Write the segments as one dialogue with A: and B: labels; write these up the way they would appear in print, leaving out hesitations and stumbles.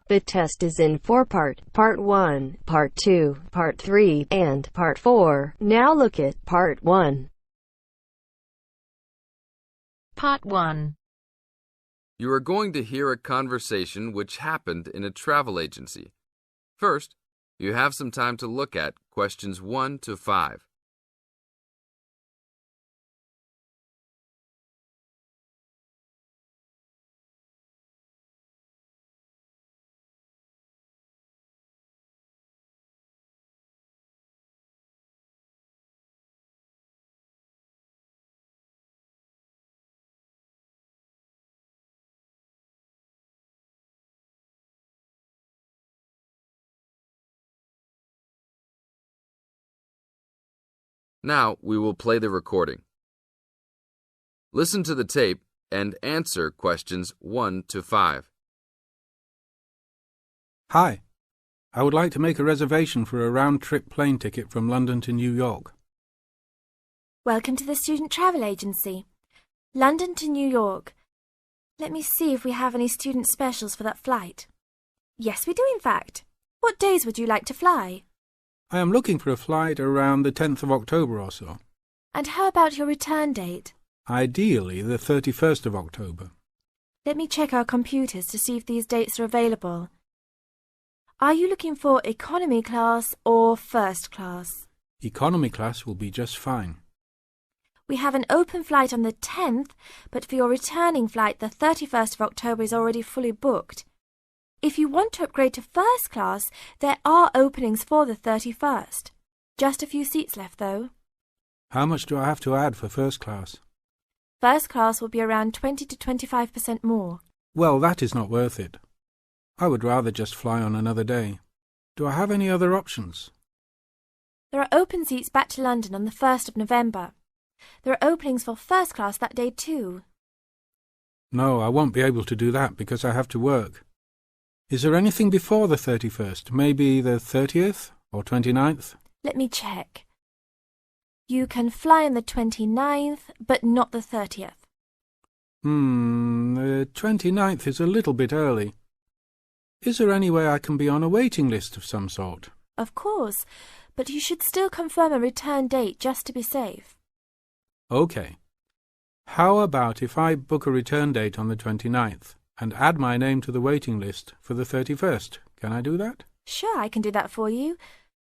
A: The test is in 4 parts: Part 1, Part 2, Part 3, and Part 4. Now look at Part 1.
B: Part 1.
C: You are going to hear a conversation which happened in a travel agency. First, you have some time to look at questions 1 to 5. Now we will play the recording. Listen to the tape and answer questions 1 to 5.
D: Hi, I would like to make a reservation for a round-trip plane ticket from London to New York.
E: Welcome to the Student Travel Agency. London to New York. Let me see if we have any student specials for that flight. Yes, we do in fact. What days would you like to fly?
D: I am looking for a flight around the 10th of October or so.
E: And how about your return date?
D: Ideally, the 31st of October.
E: Let me check our computers to see if these dates are available. Are you looking for economy class or first class?
D: Economy class will be just fine.
E: We have an open flight on the 10th, but for your returning flight, the 31st of October is already fully booked. If you want to upgrade to first class, there are openings for the 31st. Just a few seats left, though.
D: How much do I have to add for first class?
E: First class will be around 20 to 25% more.
D: Well, that is not worth it. I would rather just fly on another day. Do I have any other options?
E: There are open seats back to London on the 1st of November. There are openings for first class that day too.
D: No, I won't be able to do that because I have to work. Is there anything before the 31st? Maybe the 30th or 29th?
E: Let me check. You can fly on the 29th, but not the 30th.
D: The 29th is a little bit early. Is there any way I can be on a waiting list of some sort?
E: Of course, but you should still confirm a return date just to be safe.
D: OK. How about if I book a return date on the 29th and add my name to the waiting list for the 31st? Can I do that?
E: Sure, I can do that for you.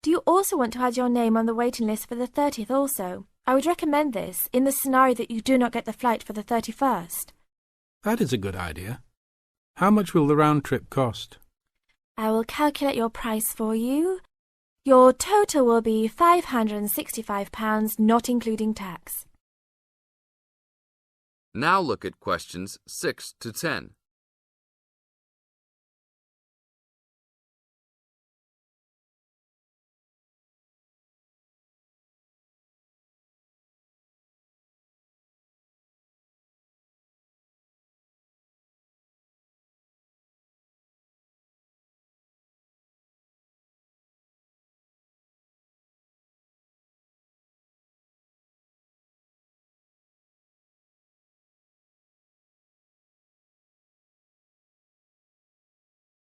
E: Do you also want to add your name on the waiting list for the 30th also? I would recommend this in the scenario that you do not get the flight for the 31st.
D: That is a good idea. How much will the round trip cost?
E: I will calculate your price for you. Your total will be £565, not including tax.
C: Now look at questions 6 to 10.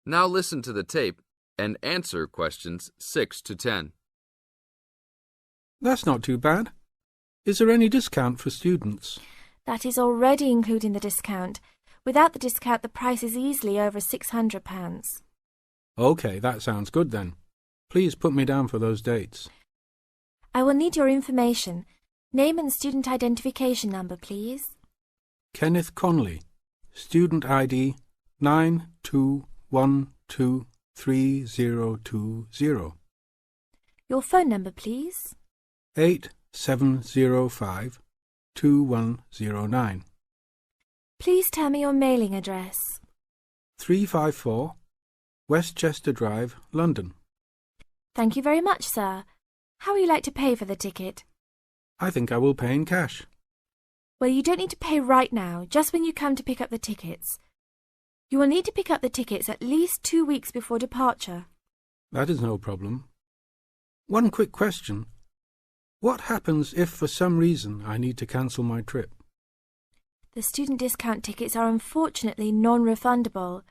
C: Now listen to the tape and answer questions 6 to 10.
D: That's not too bad. Is there any discount for students?
E: That is already including the discount. Without the discount, the price is easily over £600.
D: OK, that sounds good then. Please put me down for those dates.
E: I will need your information. Name and student identification number, please.
D: Kenneth Conley, student ID 92123020.
E: Your phone number, please.
D: 87052109.
E: Please tell me your mailing address.
D: 354 Westchester Drive, London.
E: Thank you very much, sir. How would you like to pay for the ticket?
D: I think I will pay in cash.
E: Well, you don't need to pay right now, just when you come to pick up the tickets. You will need to pick up the tickets at least 2 weeks before departure.
D: That is no problem. One quick question. What happens if for some reason I need to cancel my trip?
E: The student discount tickets are unfortunately non-refundable.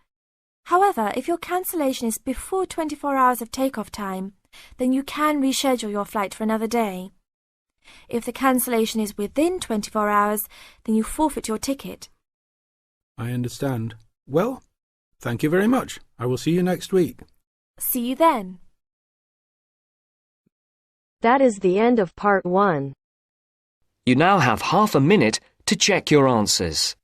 E: However, if your cancellation is before 24 hours of takeoff time, then you can reschedule your flight for another day. If the cancellation is within 24 hours, then you forfeit your ticket.
D: I understand. Well, thank you very much. I will see you next week.
E: See you then.
A: That is the end of part 1.
F: You now have half a minute to check your answers.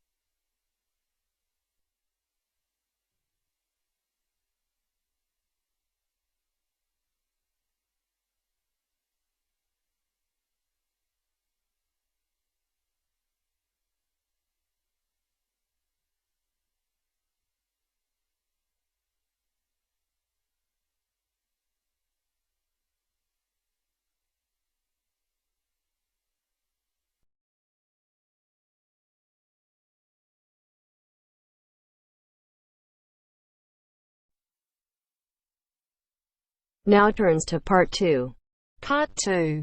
A: Now turns to part 2.
B: Part 2.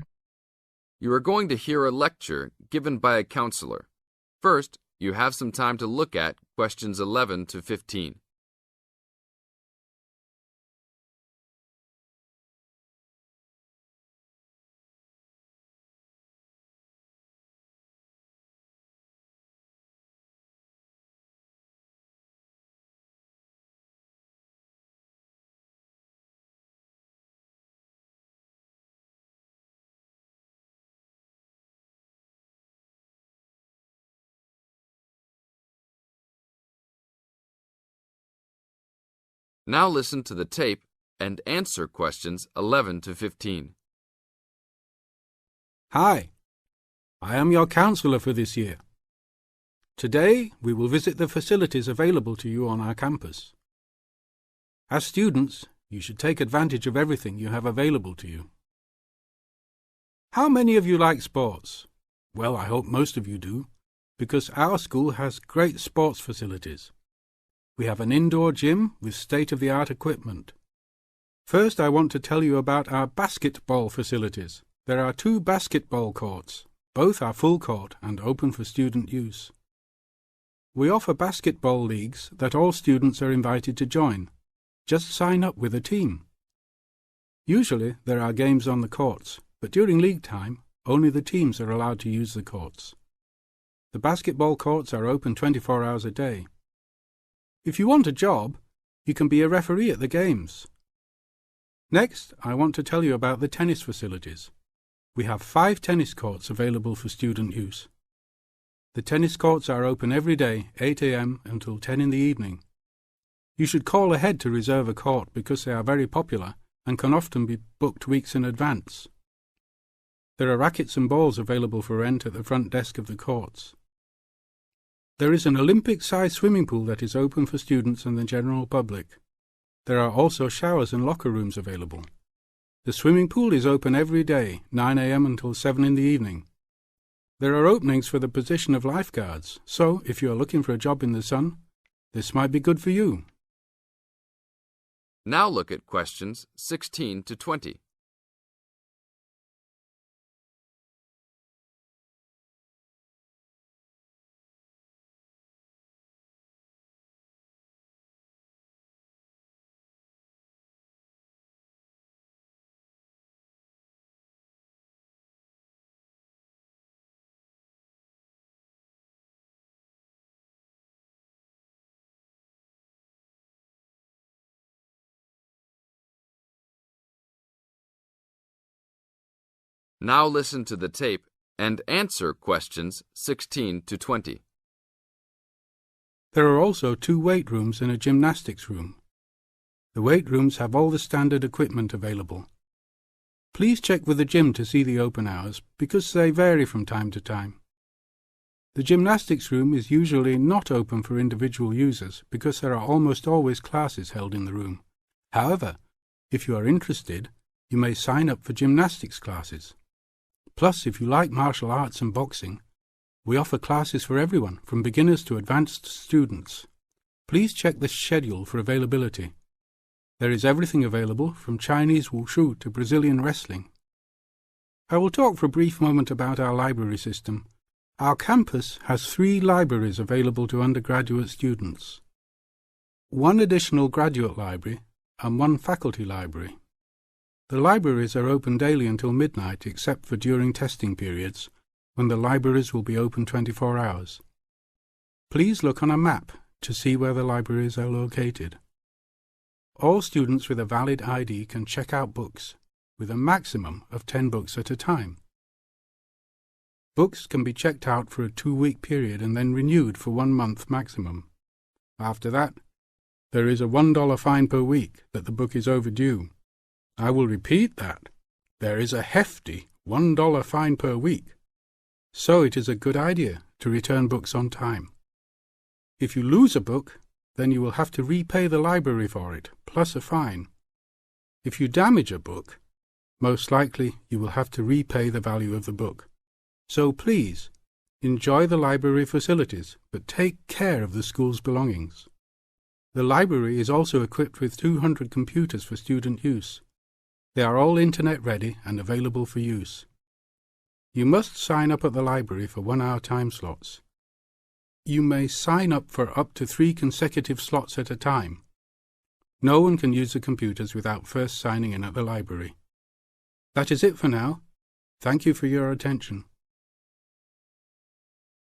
C: You are going to hear a lecture given by a counselor. First, you have some time to look at questions 11 to 15. Now listen to the tape and answer questions 11 to 15.
D: Hi, I am your counsellor for this year. Today, we will visit the facilities available to you on our campus. As students, you should take advantage of everything you have available to you. How many of you like sports? Well, I hope most of you do, because our school has great sports facilities. We have an indoor gym with state-of-the-art equipment. First, I want to tell you about our basketball facilities. There are 2 basketball courts. Both are full court and open for student use. We offer basketball leagues that all students are invited to join. Just sign up with a team. Usually, there are games on the courts, but during league time, only the teams are allowed to use the courts. The basketball courts are open 24 hours a day. If you want a job, you can be a referee at the games. Next, I want to tell you about the tennis facilities. We have 5 tennis courts available for student use. The tennis courts are open every day, 8 a.m. until 10 in the evening. You should call ahead to reserve a court because they are very popular and can often be booked weeks in advance. There are rackets and balls available for rent at the front desk of the courts. There is an Olympic-sized swimming pool that is open for students and the general public. There are also showers and locker rooms available. The swimming pool is open every day, 9 a.m. until 7 in the evening. There are openings for the position of lifeguards, so if you are looking for a job in the sun, this might be good for you.
C: Now look at questions 16 to 20. Now listen to the tape and answer questions 16 to 20.
D: There are also 2 weight rooms and a gymnastics room. The weight rooms have all the standard equipment available. Please check with the gym to see the open hours because they vary from time to time. The gymnastics room is usually not open for individual users because there are almost always classes held in the room. However, if you are interested, you may sign up for gymnastics classes. Plus, if you like martial arts and boxing, we offer classes for everyone, from beginners to advanced students. Please check the schedule for availability. There is everything available, from Chinese wushu to Brazilian wrestling. I will talk for a brief moment about our library system. Our campus has 3 libraries available to undergraduate students. one additional graduate library and one faculty library. The libraries are open daily until midnight except for during testing periods, when the libraries will be open 24 hours. Please look on a map to see where the libraries are located. All students with a valid ID can check out books, with a maximum of 10 books at a time. Books can be checked out for a 2-week period and then renewed for 1 month maximum. After that, there is a $1 fine per week that the book is overdue. I will repeat that. There is a hefty $1 fine per week. So it is a good idea to return books on time. If you lose a book, then you will have to repay the library for it, plus a fine. If you damage a book, most likely you will have to repay the value of the book. So please, enjoy the library facilities, but take care of the school's belongings. The library is also equipped with 200 computers for student use. They are all internet ready and available for use. You must sign up at the library for 1-hour time slots. You may sign up for up to 3 consecutive slots at a time. No one can use the computers without first signing in at the library. That is it for now. Thank you for your attention.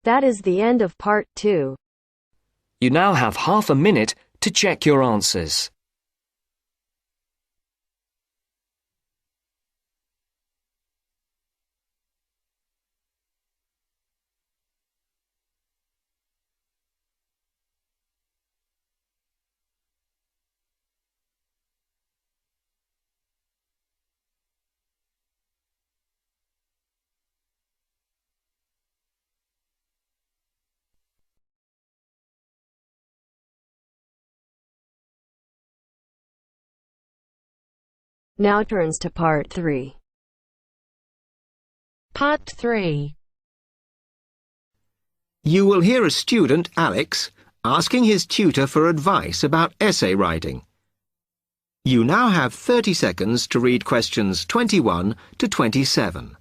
A: That is the end of part 2.
F: You now have half a minute to check your answers.
A: Now turns to part 3.
B: Part 3.
G: You will hear a student, Alex, asking his tutor for advice about essay writing. You now have 30 seconds to read questions 21 to 27.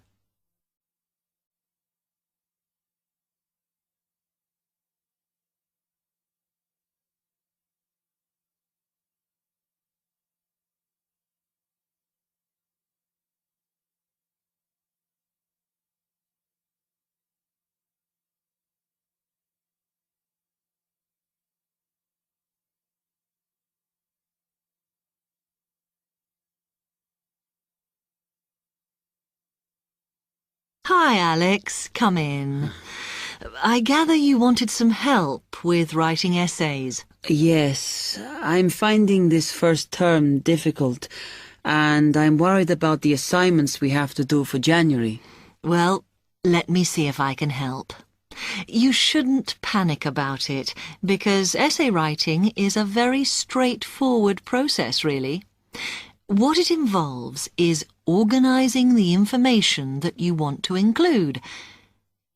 H: Hi, Alex. Come in. I gather you wanted some help with writing essays.
I: Yes, I'm finding this first term difficult, and I'm worried about the assignments we have to do for January.
H: Well, let me see if I can help. You shouldn't panic about it, because essay writing is a very straightforward process, really. What it involves is organising the information that you want to include.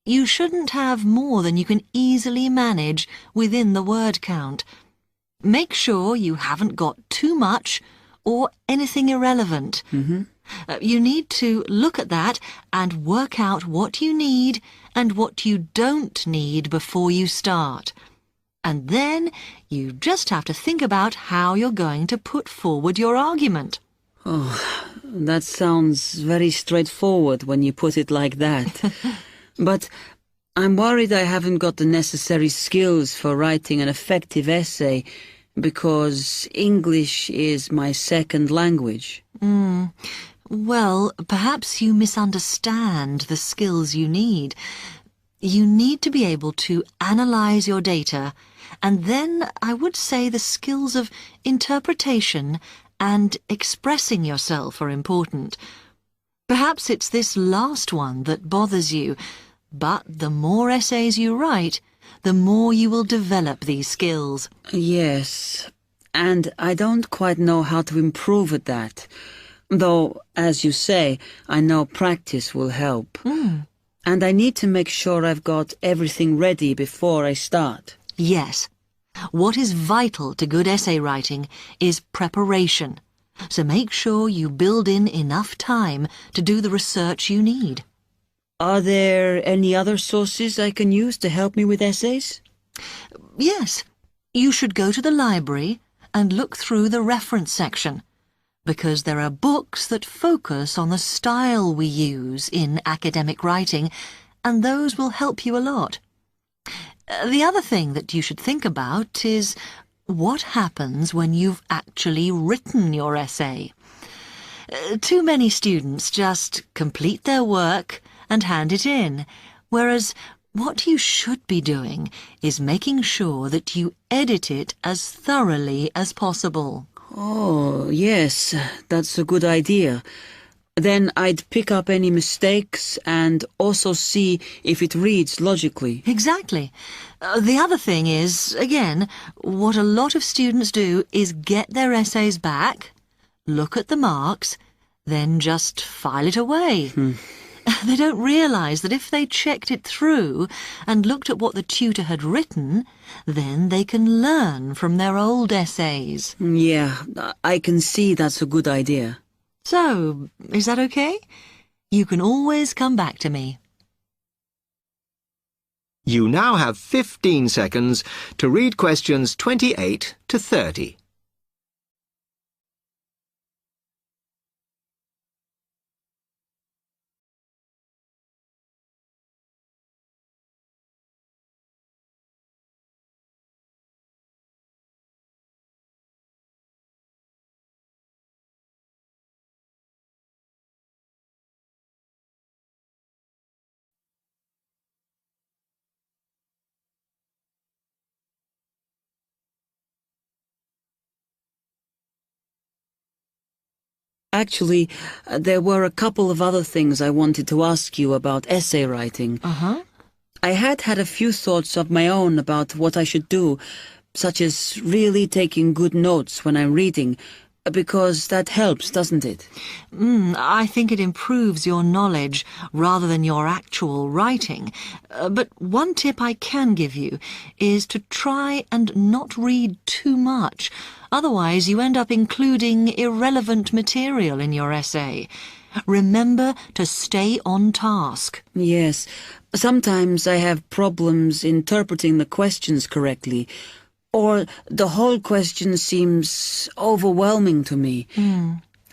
H: You shouldn't have more than you can easily manage within the word count. Make sure you haven't got too much or anything irrelevant. You need to look at that and work out what you need and what you don't need before you start. And then you just have to think about how you're going to put forward your argument.
I: Oh, that sounds very straightforward when you put it like that. But I'm worried I haven't got the necessary skills for writing an effective essay because English is my second language.
H: Well, perhaps you misunderstand the skills you need. You need to be able to analyse your data, and then I would say the skills of interpretation and expressing yourself are important. Perhaps it's this last one that bothers you, but the more essays you write, the more you will develop these skills.
I: Yes, and I don't quite know how to improve at that. Though, as you say, I know practice will help. And I need to make sure I've got everything ready before I start.
H: Yes. What is vital to good essay writing is preparation. So make sure you build in enough time to do the research you need.
I: Are there any other sources I can use to help me with essays?
H: Yes. You should go to the library and look through the reference section, because there are books that focus on the style we use in academic writing, and those will help you a lot. The other thing that you should think about is what happens when you've actually written your essay. Too many students just complete their work and hand it in, whereas what you should be doing is making sure that you edit it as thoroughly as possible.
I: Oh, yes, that's a good idea. Then I'd pick up any mistakes and also see if it reads logically.
H: Exactly. The other thing is, again, what a lot of students do is get their essays back, look at the marks, then just file it away. They don't realise that if they checked it through and looked at what the tutor had written, then they can learn from their old essays.
I: Yeah, I can see that's a good idea.
H: So, is that okay? You can always come back to me.
G: You now have 15 seconds to read questions 28 to 30.
I: Actually, there were a couple of other things I wanted to ask you about essay writing. I had a few thoughts of my own about what I should do, such as really taking good notes when I'm reading, because that helps, doesn't it?
H: I think it improves your knowledge rather than your actual writing. But one tip I can give you is to try and not read too much. Otherwise, you end up including irrelevant material in your essay. Remember to stay on task.
I: Yes. Sometimes I have problems interpreting the questions correctly, or the whole question seems overwhelming to me.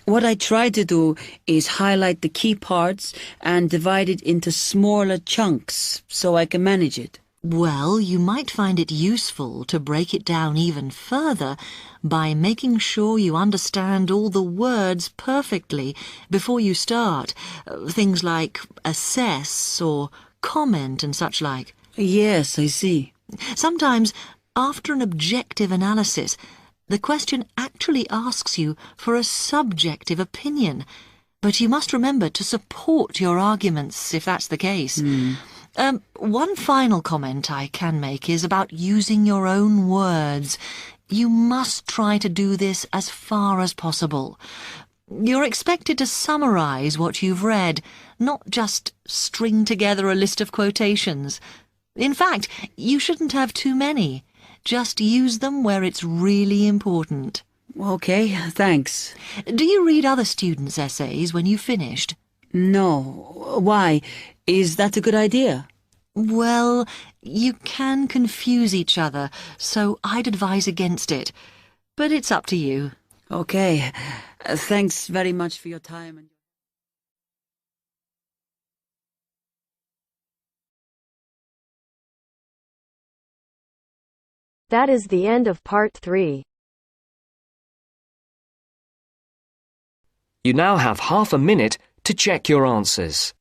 I: What I try to do is highlight the key parts and divide it into smaller chunks so I can manage it.
H: Well, you might find it useful to break it down even further by making sure you understand all the words perfectly before you start. Things like assess or comment and such like.
I: Yes, I see.
H: Sometimes, after an objective analysis, the question actually asks you for a subjective opinion. But you must remember to support your arguments if that's the case. One final comment I can make is about using your own words. You must try to do this as far as possible. You're expected to summarise what you've read, not just string together a list of quotations. In fact, you shouldn't have too many. Just use them where it's really important.
I: Okay, thanks.
H: Do you read other students' essays when you've finished?
I: No. Why? Is that a good idea?
H: Well, you can confuse each other, so I'd advise against it. But it's up to you.
I: Okay. Thanks very much for your time.
A: That is the end of part 3.
F: You now have half a minute to check your answers.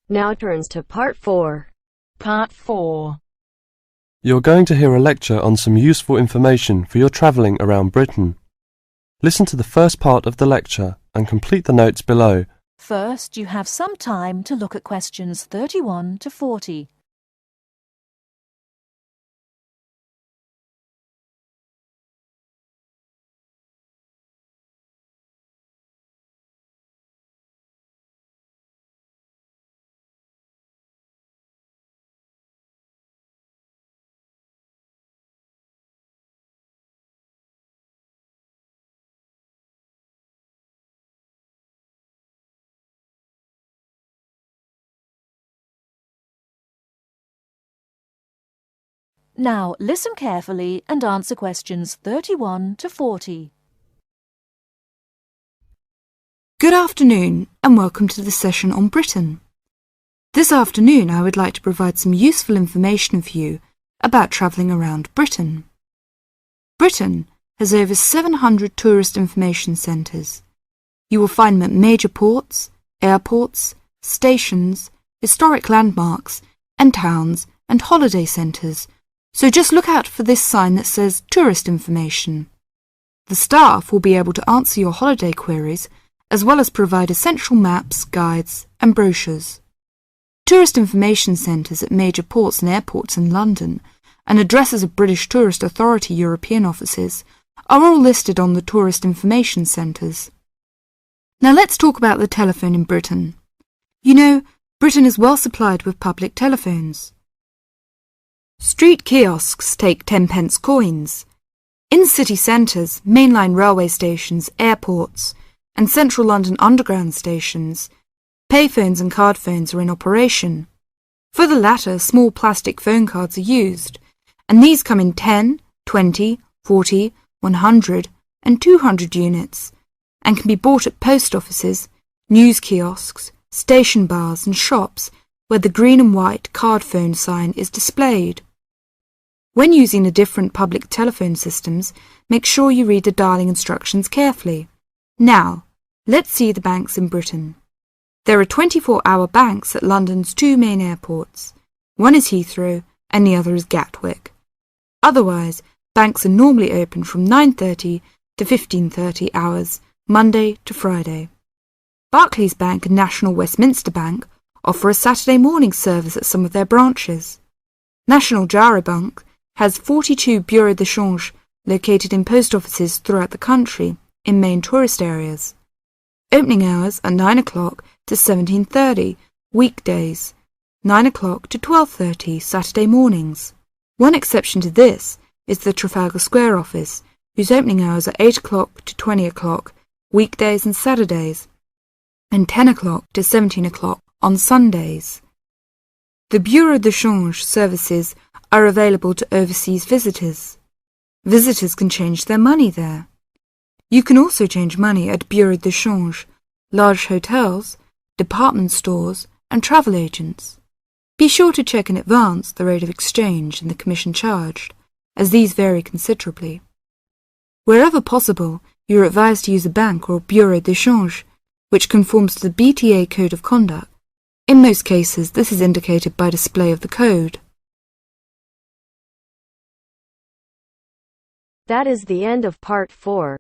A: Now turns to part 4.
B: Part 4.
J: You're going to hear a lecture on some useful information for your travelling around Britain. Listen to the first part of the lecture and complete the notes below
B: First, you have some time to look at questions 31 to 40. Now listen carefully and answer questions 31 to 40.
K: Good afternoon and welcome to the session on Britain. This afternoon I would like to provide some useful information for you about travelling around Britain. Britain has over 700 tourist information centres. You will find them at major ports, airports, stations, historic landmarks and towns and holiday centres. So just look out for this sign that says Tourist Information. The staff will be able to answer your holiday queries as well as provide essential maps, guides and brochures. Tourist information centres at major ports and airports in London and addresses of British Tourist Authority European offices are all listed on the Tourist Information Centres. Now let's talk about the telephone in Britain. You know, Britain is well supplied with public telephones. Street kiosks take 10-pence coins. In city centres, mainline railway stations, airports, and central London underground stations, payphones and card phones are in operation. For the latter, small plastic phone cards are used, and these come in 10, 20, 40, 100, and 200 units, and can be bought at post offices, news kiosks, station bars, and shops where the green and white card phone sign is displayed. When using the different public telephone systems, make sure you read the dialling instructions carefully. Now, let's see the banks in Britain. There are 24-hour banks at London's two main airports. One is Heathrow and the other is Gatwick. Otherwise, banks are normally open from 9:30 to 15:30 hours, Monday to Friday. Barclays Bank and National Westminster Bank offer a Saturday morning service at some of their branches. National Jaro Bank has 42 bureaux de change located in post offices throughout the country in main tourist areas. Opening hours are 9 o'clock to 17:30 weekdays, 9 o'clock to 12:30 Saturday mornings. One exception to this is the Trafalgar Square office, whose opening hours are 8 o'clock to 20 o'clock weekdays and Saturdays, and 10 o'clock to 17 o'clock on Sundays. The bureau de change services are available to overseas visitors. Visitors can change their money there. You can also change money at bureau de change, large hotels, department stores and travel agents. Be sure to check in advance the rate of exchange and the commission charged, as these vary considerably. Wherever possible, you are advised to use a bank or bureau de change, which conforms to the BTA Code of Conduct. In most cases, this is indicated by display of the code.
A: That is the end of part 4.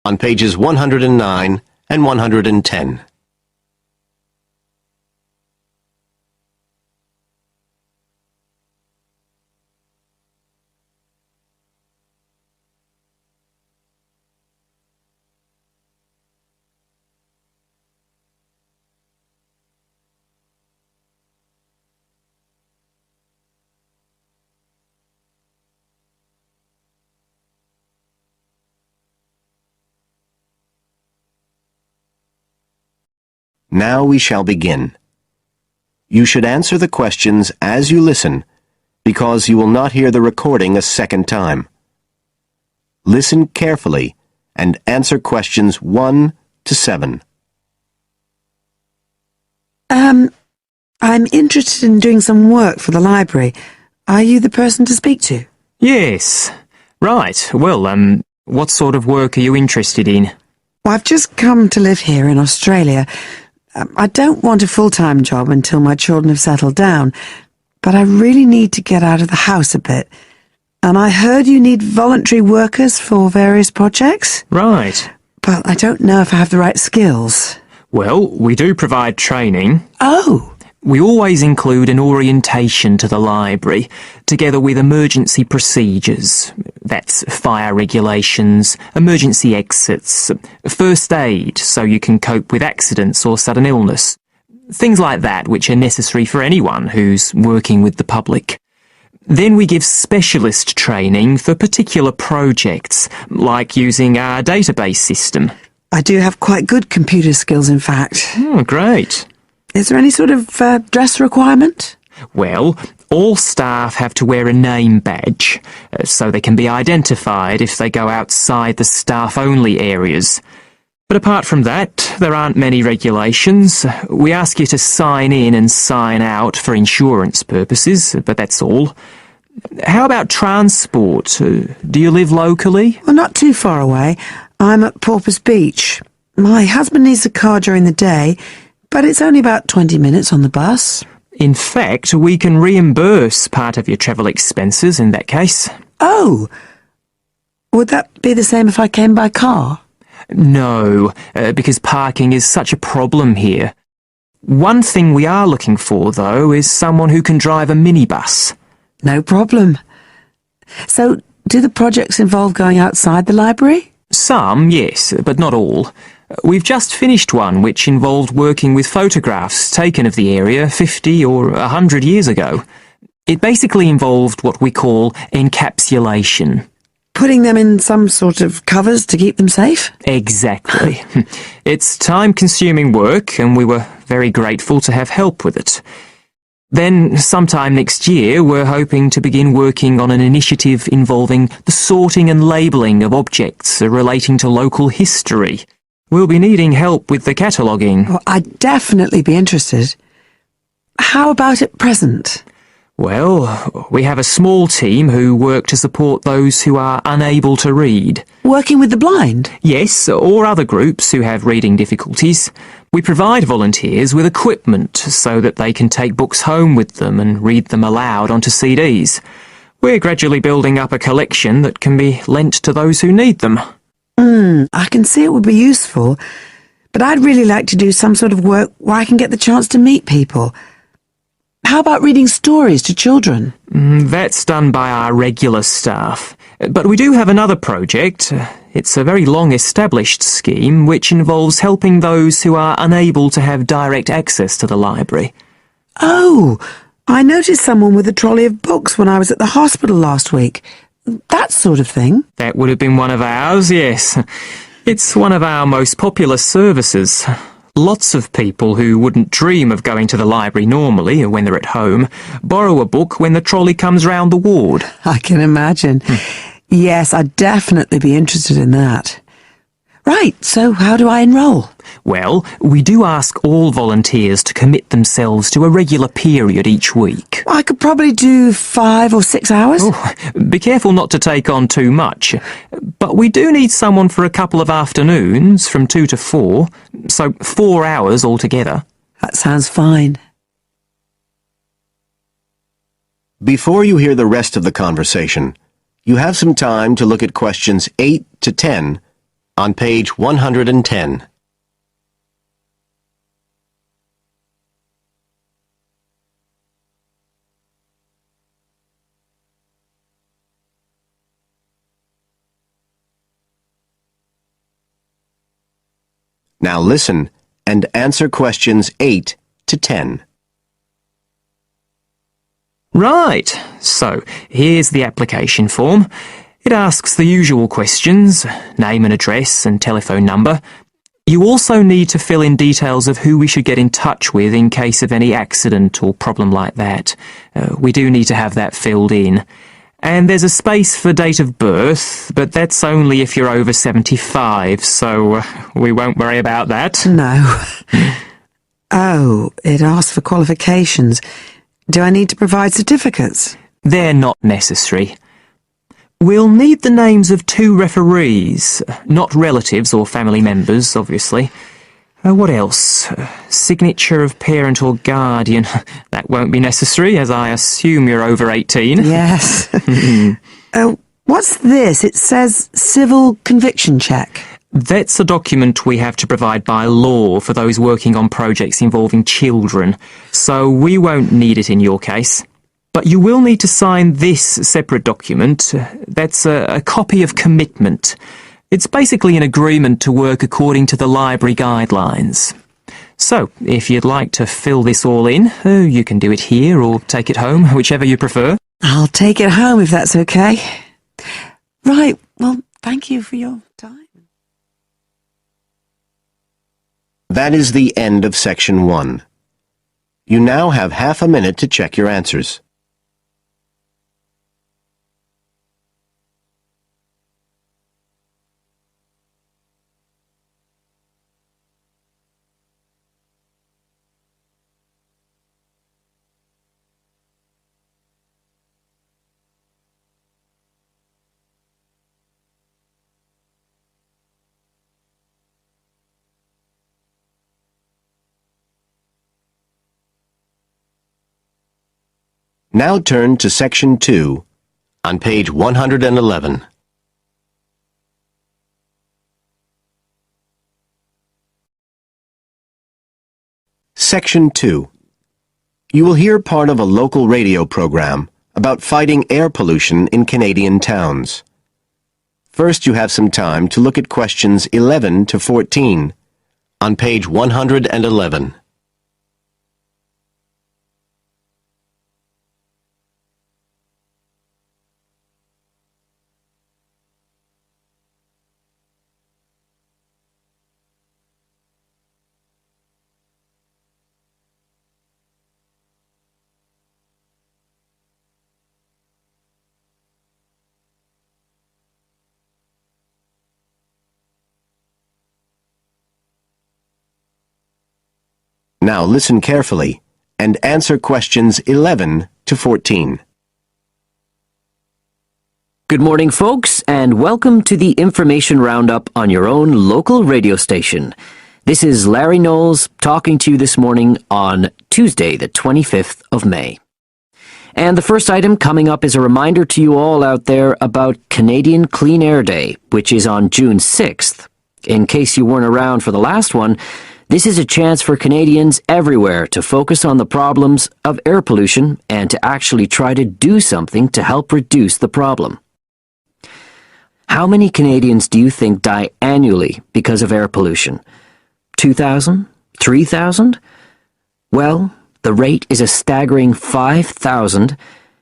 G: on pages 109 and 110. Now we shall begin. You should answer the questions as you listen, because you will not hear the recording a second time. Listen carefully and answer questions 1 to 7.
L: I'm interested in doing some work for the library. Are you the person to speak to?
F: Yes. Right. Well, what sort of work are you interested in?
L: Well, I've just come to live here in Australia. I don't want a full-time job until my children have settled down, but I really need to get out of the house a bit. And I heard you need voluntary workers for various projects.
F: Right.
L: But I don't know if I have the right skills.
F: Well, we do provide training.
L: Oh!
F: We always include an orientation to the library, together with emergency procedures. That's fire regulations, emergency exits, first aid so you can cope with accidents or sudden illness. Things like that which are necessary for anyone who's working with the public. Then we give specialist training for particular projects, like using our database system.
L: I do have quite good computer skills, in fact.
F: Oh, great.
L: Is there any sort of dress requirement?
F: Well, all staff have to wear a name badge, so they can be identified if they go outside the staff-only areas. But apart from that, there aren't many regulations. We ask you to sign in and sign out for insurance purposes, but that's all. How about transport? Do you live locally?
L: Well, not too far away. I'm at Porpoise Beach. My husband needs a car during the day, but it's only about 20 minutes on the bus.
F: In fact, we can reimburse part of your travel expenses in that case.
L: Oh! Would that be the same if I came by car?
F: No, because parking is such a problem here. One thing we are looking for, though, is someone who can drive a minibus.
L: No problem. So, do the projects involve going outside the library?
F: Some, yes, but not all. We've just finished one which involved working with photographs taken of the area 50 or 100 years ago. It basically involved what we call encapsulation.
L: Putting them in some sort of covers to keep them safe?
F: Exactly. It's time-consuming work, and we were very grateful to have help with it. Then, sometime next year, we're hoping to begin working on an initiative involving the sorting and labelling of objects relating to local history. We'll be needing help with the cataloguing.
L: Oh, I'd definitely be interested. How about at present?
F: Well, we have a small team who work to support those who are unable to read.
L: Working with the blind?
F: Yes, or other groups who have reading difficulties. We provide volunteers with equipment so that they can take books home with them and read them aloud onto CDs. We're gradually building up a collection that can be lent to those who need them.
L: I can see it would be useful, but I'd really like to do some sort of work where I can get the chance to meet people. How about reading stories to children?
F: That's done by our regular staff. But we do have another project. It's a very long-established scheme which involves helping those who are unable to have direct access to the library.
L: Oh, I noticed someone with a trolley of books when I was at the hospital last week. That sort of thing.
F: That would have been one of ours, yes. It's one of our most popular services. Lots of people who wouldn't dream of going to the library normally, when they're at home, borrow a book when the trolley comes round the ward.
L: I can imagine. Yes, I'd definitely be interested in that. Right, so how do I enrol?
F: Well, we do ask all volunteers to commit themselves to a regular period each week.
L: I could probably do 5 or 6 hours.
F: Oh, be careful not to take on too much. But we do need someone for a couple of afternoons, from 2 to 4, so 4 hours altogether.
L: That sounds fine.
G: Before you hear the rest of the conversation, you have some time to look at questions 8 to 10 on page 110. Now listen and answer questions 8 to 10.
F: Right, so here's the application form. It asks the usual questions, name and address and telephone number. You also need to fill in details of who we should get in touch with in case of any accident or problem like that. We do need to have that filled in. And there's a space for date of birth, but that's only if you're over 75, so we won't worry about that.
L: No. Oh, it asks for qualifications. Do I need to provide certificates?
F: They're not necessary. We'll need the names of 2 referees, not relatives or family members, obviously. What else? Signature of parent or guardian. That won't be necessary, as I assume you're over 18.
L: Yes. What's this? It says civil conviction check.
F: That's a document we have to provide by law for those working on projects involving children, so we won't need it in your case. But you will need to sign this separate document. That's a copy of commitment. It's basically an agreement to work according to the library guidelines. So, if you'd like to fill this all in, you can do it here or take it home, whichever you prefer.
L: I'll take it home if that's okay. Right, well, thank you for your time.
G: That is the end of section 1. You now have half a minute to check your answers. Now turn to section 2 on page 111. Section 2. You will hear part of a local radio program about fighting air pollution in Canadian towns. First, you have some time to look at questions 11 to 14 on page 111. Now listen carefully and answer questions 11 to 14.
M: Good morning, folks, and welcome to the Information Roundup on your own local radio station. This is Larry Knowles talking to you this morning on Tuesday, the 25th of May. And the first item coming up is a reminder to you all out there about Canadian Clean Air Day, which is on June 6th. In case you weren't around for the last one, this is a chance for Canadians everywhere to focus on the problems of air pollution and to actually try to do something to help reduce the problem. How many Canadians do you think die annually because of air pollution? 2,000? 3,000? Well, the rate is a staggering 5,000,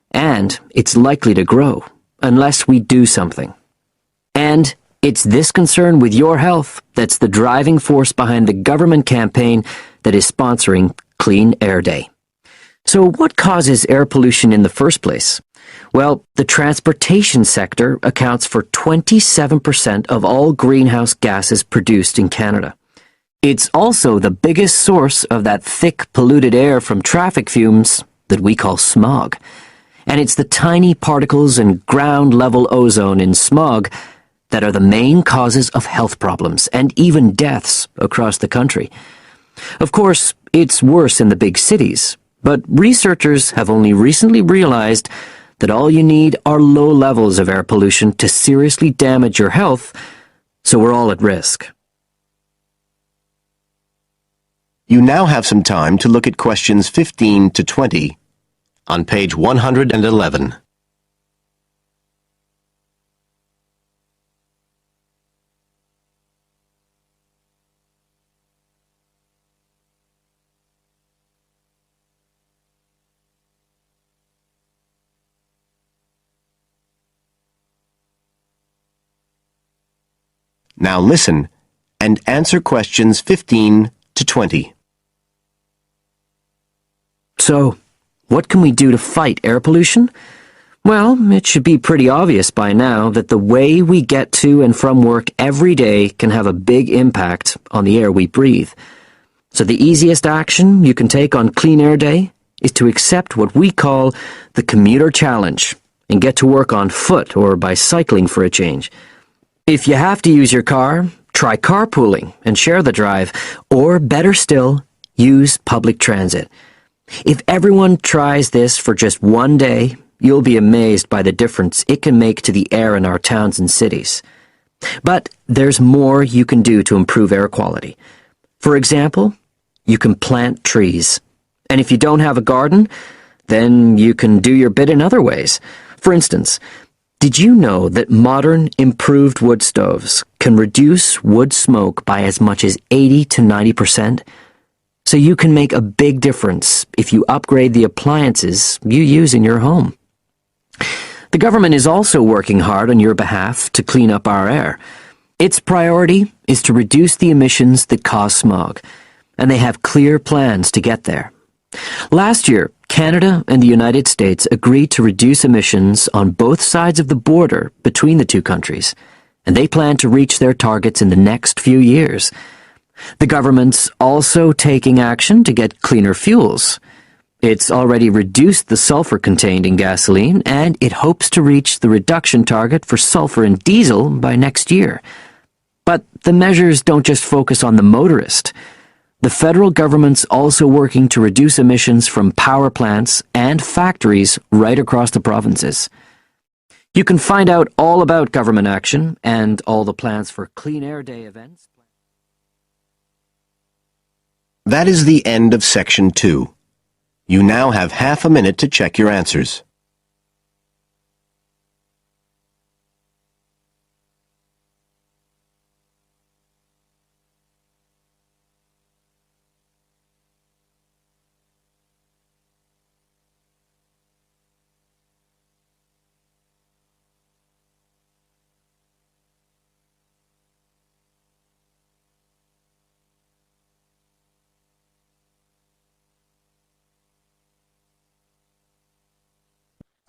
M: and it's likely to grow unless we do something. And it's this concern with your health that's the driving force behind the government campaign that is sponsoring Clean Air Day. So what causes air pollution in the first place? Well, the transportation sector accounts for 27% of all greenhouse gases produced in Canada. It's also the biggest source of that thick, polluted air from traffic fumes that we call smog. And it's the tiny particles and ground-level ozone in smog that are the main causes of health problems and even deaths across the country. Of course, it's worse in the big cities, but researchers have only recently realized that all you need are low levels of air pollution to seriously damage your health, so we're all at risk.
N: You now have some time to look at questions 15 to 20 on page 111. Now listen and answer questions 15 to 20.
M: So, what can we do to fight air pollution? Well, it should be pretty obvious by now that the way we get to and from work every day can have a big impact on the air we breathe. So the easiest action you can take on Clean Air Day is to accept what we call the commuter challenge and get to work on foot or by cycling for a change. If you have to use your car, try carpooling and share the drive, or better still, use public transit. If everyone tries this for just one day, you'll be amazed by the difference it can make to the air in our towns and cities. But there's more you can do to improve air quality. For example, you can plant trees. And if you don't have a garden, then you can do your bit in other ways. For instance, did you know that modern, improved wood stoves can reduce wood smoke by as much as 80 to 90%? So you can make a big difference if you upgrade the appliances you use in your home. The government is also working hard on your behalf to clean up our air. Its priority is to reduce the emissions that cause smog, and they have clear plans to get there. Last year, Canada and the United States agreed to reduce emissions on both sides of the border between the two countries, and they plan to reach their targets in the next few years. The government's also taking action to get cleaner fuels. It's already reduced the sulfur contained in gasoline, and it hopes to reach the reduction target for sulfur in diesel by next year. But the measures don't just focus on the motorist. The federal government's also working to reduce emissions from power plants and factories right across the provinces. You can find out all about government action and all the plans for Clean Air Day events.
N: That is the end of section 2. You now have half a minute to check your answers.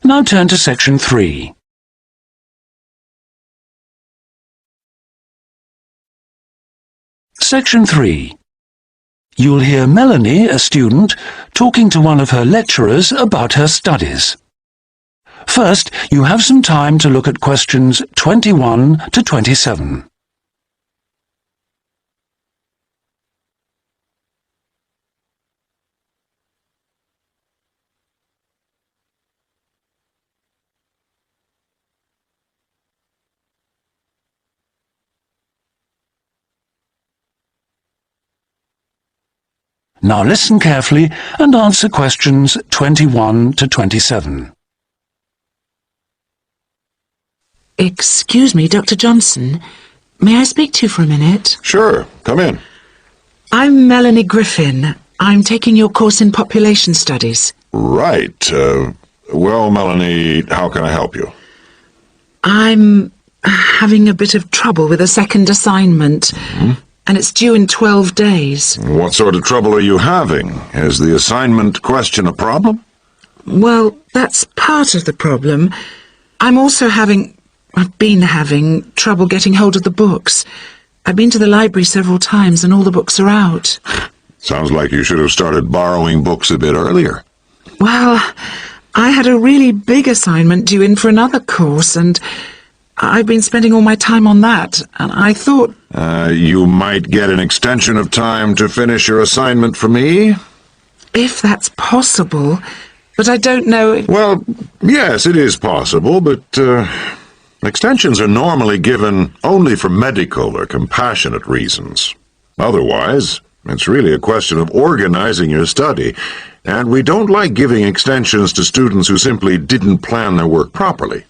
O: Now turn to section 3. Section 3. You'll hear Melanie, a student, talking to one of her lecturers about her studies. First, you have some time to look at questions 21 to 27. Now listen carefully and answer questions 21 to 27.
P: Excuse me, Dr. Johnson. May I speak to you for a minute?
Q: Sure, come in.
P: I'm Melanie Griffin. I'm taking your course in population studies.
Q: Right. Well, Melanie, how can I help you?
P: I'm having a bit of trouble with a second assignment. And it's due in 12 days.
Q: What sort of trouble are you having? Is the assignment question a problem?
P: Well, that's part of the problem. I've been having trouble getting hold of the books. I've been to the library several times and all the books are out.
Q: Sounds like you should have started borrowing books a bit earlier.
P: Well, I had a really big assignment due in for another course and I've been spending all my time on that, and I thought...
Q: You might get an extension of time to finish your assignment for me?
P: If that's possible, but I don't know...
Q: Well, yes, it is possible, but Extensions are normally given only for medical or compassionate reasons. Otherwise, it's really a question of organizing your study, and we don't like giving extensions to students who simply didn't plan their work properly.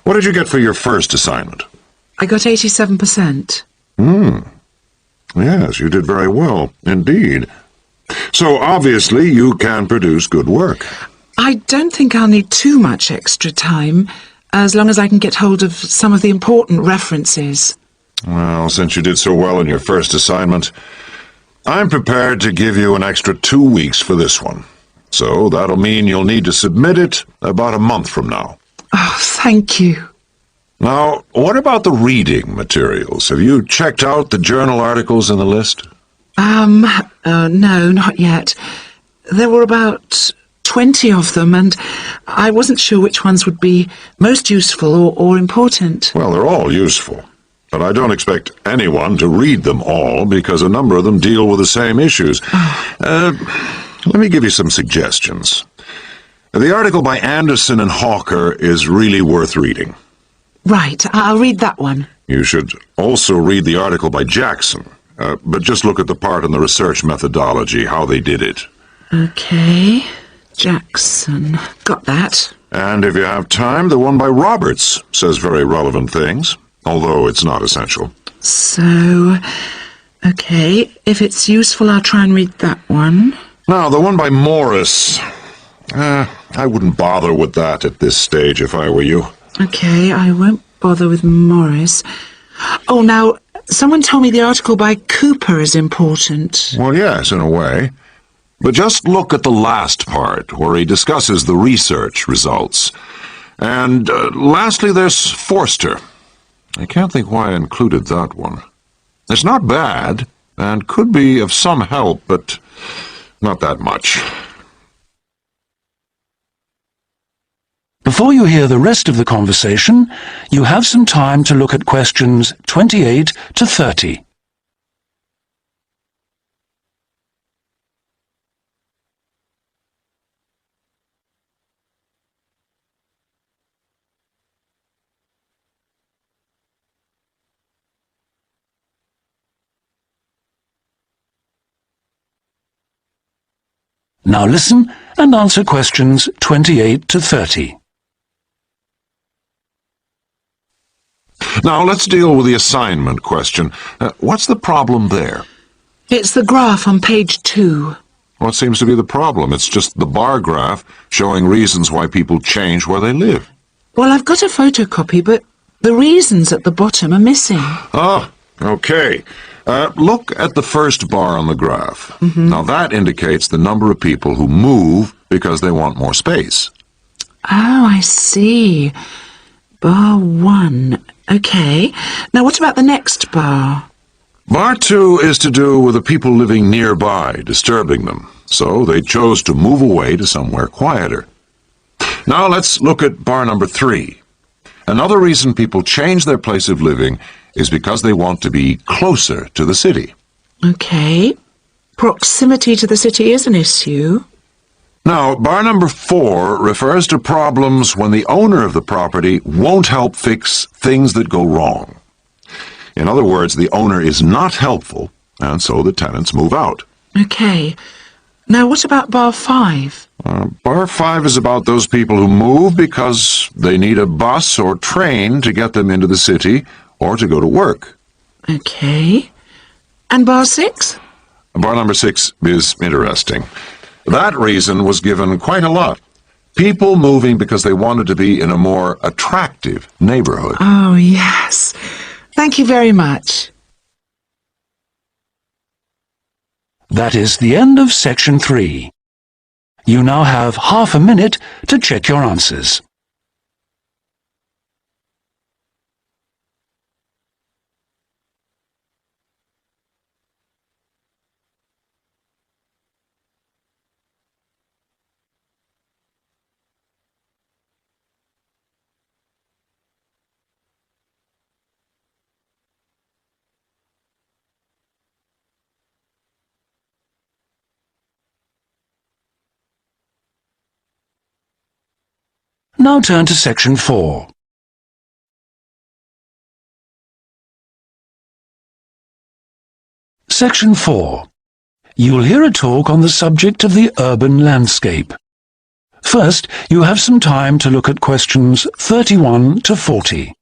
Q: What did you get for your first assignment?
P: I got 87%.
Q: Yes, you did very well, indeed. So obviously you can produce good work.
P: I don't think I'll need too much extra time, as long as I can get hold of some of the important references.
Q: Well, since you did so well in your first assignment, I'm prepared to give you an extra 2 weeks for this one. So that'll mean you'll need to submit it about a month from now.
P: Oh, thank you.
Q: Now, what about the reading materials? Have you checked out the journal articles in the list?
P: No, not yet. There were about 20 of them, and I wasn't sure which ones would be most useful or important.
Q: Well, they're all useful, but I don't expect anyone to read them all because a number of them deal with the same issues. Let me give you some suggestions. The article by Anderson and Hawker is really worth reading.
P: Right, I'll read that one.
Q: You should also read the article by Jackson, but just look at the part in the research methodology, how they did it.
P: Okay, Jackson. Got that.
Q: And if you have time, the one by Roberts says very relevant things, although it's not essential.
P: So, okay, if it's useful, I'll try and read that one.
Q: Now, the one by Morris, I wouldn't bother with that at this stage if I were you.
P: Okay, I won't bother with Morris. Oh, now, someone told me the article by Cooper is important.
Q: Well, yes, in a way. But just look at the last part, where he discusses the research results. And lastly, there's Forster. I can't think why I included that one. It's not bad, and could be of some help, but not that much.
O: Before you hear the rest of the conversation, you have some time to look at questions 28 to 30. Now listen and answer questions 28 to 30.
Q: Now let's deal with the assignment question. What's the problem there?
P: It's the graph on page 2.
Q: What seems to be the problem? It's just the bar graph showing reasons why people change where they live.
P: Well, I've got a photocopy, but the reasons at the bottom are missing.
Q: Oh, okay. Look at the first bar on the graph. Now that indicates the number of people who move because they want more space.
P: Oh, I see. Bar 1. Okay. Now what about the next bar?
Q: Bar 2 is to do with the people living nearby, disturbing them. So they chose to move away to somewhere quieter. Now let's look at bar number 3. Another reason people change their place of living is because they want to be closer to the city.
P: Okay. Proximity to the city is an issue.
Q: Now, bar number 4 refers to problems when the owner of the property won't help fix things that go wrong. In other words, the owner is not helpful, and so the tenants move out.
P: Okay. Now what about bar 5?
Q: Bar 5 is about those people who move because they need a bus or train to get them into the city or to go to work.
P: Okay. And bar 6?
Q: Bar number 6 is interesting. That reason was given quite a lot. People moving because they wanted to be in a more attractive neighborhood.
P: Oh, yes. Thank you very much.
O: That is the end of section 3. You now have half a minute to check your answers. Now turn to Section 4. Section 4. You'll hear a talk on the subject of the urban landscape. First, you have some time to look at questions 31 to 40.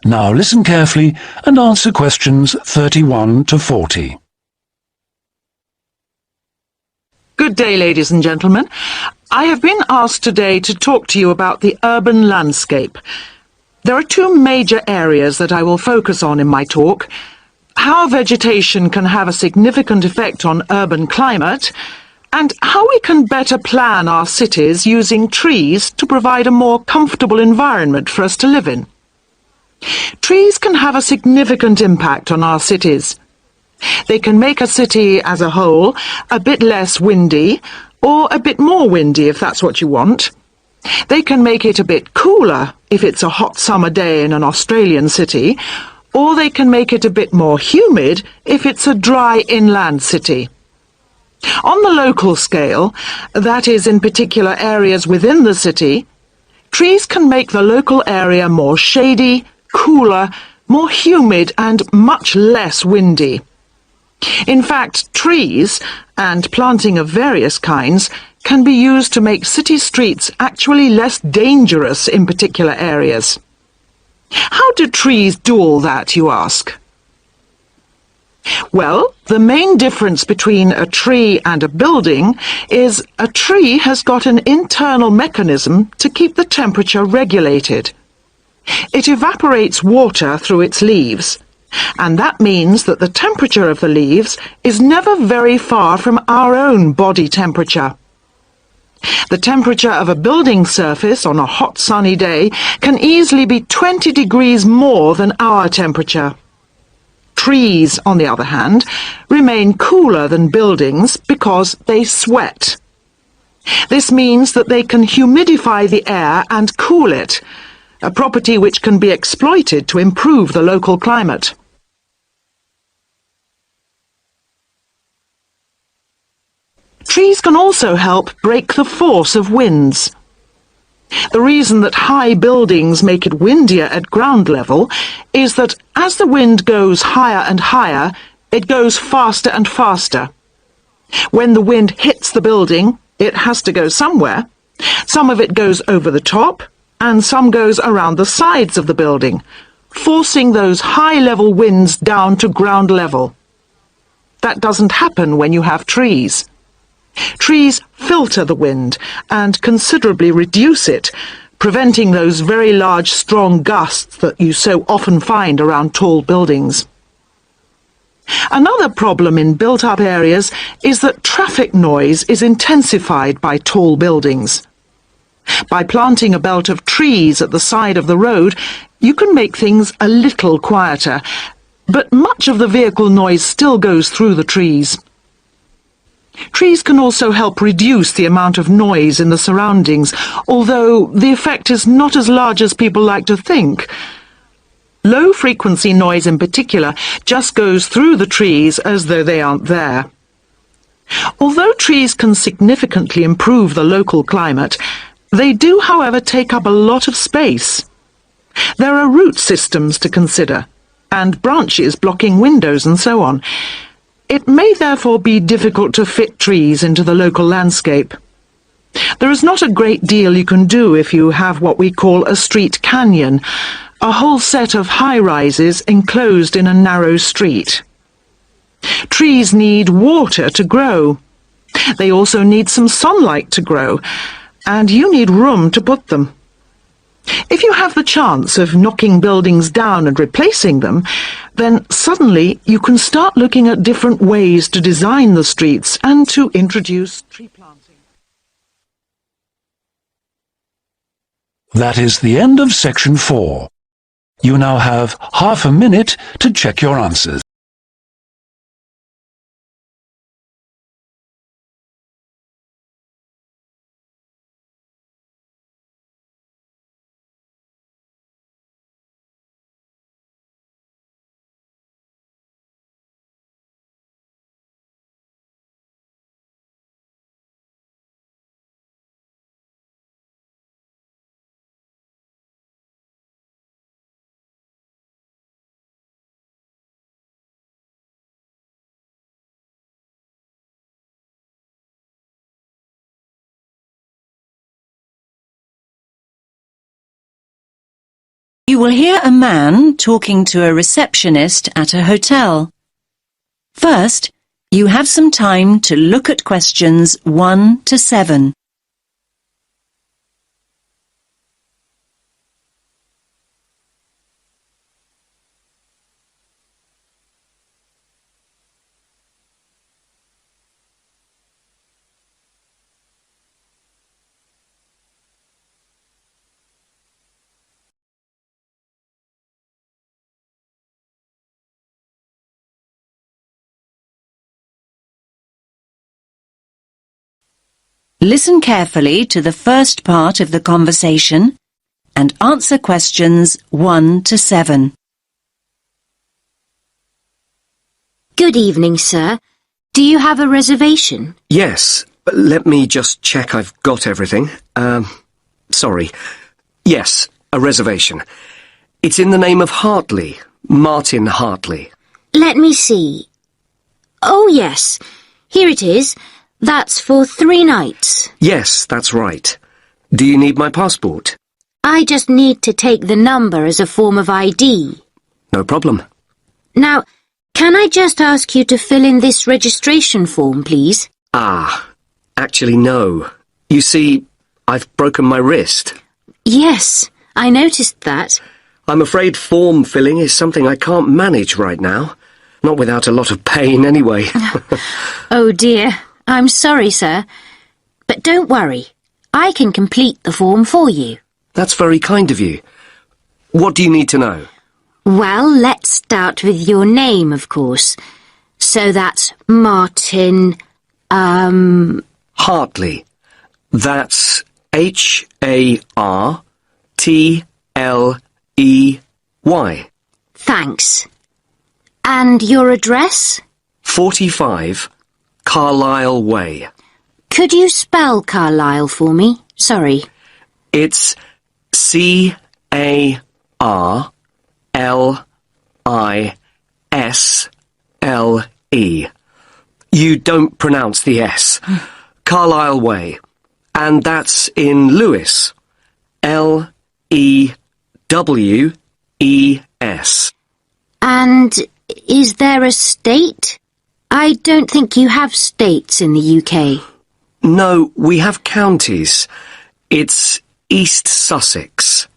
O: Now listen carefully and answer questions 31 to 40.
P: Good day, ladies and gentlemen. I have been asked today to talk to you about the urban landscape. There are two major areas that I will focus on in my talk: how vegetation can have a significant effect on urban climate, and how we can better plan our cities using trees to provide a more comfortable environment for us to live in. Trees can have a significant impact on our cities. They can make a city as a whole a bit less windy, or a bit more windy if that's what you want. They can make it a bit cooler if it's a hot summer day in an Australian city, or they can make it a bit more humid if it's a dry inland city. On the local scale, that is in particular areas within the city, trees can make the local area more shady, cooler, more humid and much less windy. In fact, trees, and planting of various kinds, can be used to make city streets actually less dangerous in particular areas. How do trees do all that, you ask? Well, the main difference between a tree and a building is a tree has got an internal mechanism to keep the temperature regulated. It evaporates water through its leaves, and that means that the temperature of the leaves is never very far from our own body temperature. The temperature of a building surface on a hot sunny day can easily be 20 degrees more than our temperature. Trees, on the other hand, remain cooler than buildings because they sweat. This means that they can humidify the air and cool it, a property which can be exploited to improve the local climate. Trees can also help break the force of winds. The reason that high buildings make it windier at ground level is that as the wind goes higher and higher, it goes faster and faster. When the wind hits the building, it has to go somewhere. Some of it goes over the top, and some goes around the sides of the building, forcing those high-level winds down to ground level. That doesn't happen when you have trees. Trees filter the wind and considerably reduce it, preventing those very large, strong gusts that you so often find around tall buildings. Another problem in built-up areas is that traffic noise is intensified by tall buildings. By planting a belt of trees at the side of the road, you can make things a little quieter, but much of the vehicle noise still goes through the trees. Trees can also help reduce the amount of noise in the surroundings, although the effect is not as large as people like to think. Low-frequency noise in particular just goes through the trees as though they aren't there. Although trees can significantly improve the local climate, they do, however, take up a lot of space. There are root systems to consider, and branches blocking windows and so on. It may therefore be difficult to fit trees into the local landscape. There is not a great deal you can do if you have what we call a street canyon, a whole set of high-rises enclosed in a narrow street. Trees need water to grow. They also need some sunlight to grow, and you need room to put them. If you have the chance of knocking buildings down and replacing them, then suddenly you can start looking at different ways to design the streets and to introduce tree planting.
O: That is the end of section 4. You now have half a minute to check your answers.
B: You will hear a man talking to a receptionist at a hotel. First, you have some time to look at questions 1 to 7. Listen carefully to the first part of the conversation and answer questions 1 to 7.
R: Good evening, sir. Do you have a reservation?
S: Yes. Let me just check I've got everything. Sorry. Yes, a reservation. It's in the name of Hartley, Martin Hartley.
R: Let me see. Oh, yes. Here it is. That's for 3 nights.
S: Yes, that's right. Do you need my passport?
R: I just need to take the number as a form of ID.
S: No problem.
R: Now, can I just ask you to fill in this registration form, please?
S: Actually, no. You see, I've broken my wrist.
R: Yes, I noticed that.
S: I'm afraid form filling is something I can't manage right now. Not without a lot of pain, anyway.
R: Oh, dear. I'm sorry, sir. But don't worry. I can complete the form for you.
S: That's very kind of you. What do you need to know?
R: Well, let's start with your name, of course. So that's Martin,
S: Hartley. That's Hartley.
R: Thanks. And your address?
S: 45 Carlisle Way.
R: Could you spell Carlisle for me? Sorry.
S: It's C-A-R-L-I-S-L-E. You don't pronounce the S. Carlisle Way. And that's in Lewes. L-E-W-E-S.
R: And is there a state? I don't think you have states in the UK.
S: No, we have counties. It's East Sussex.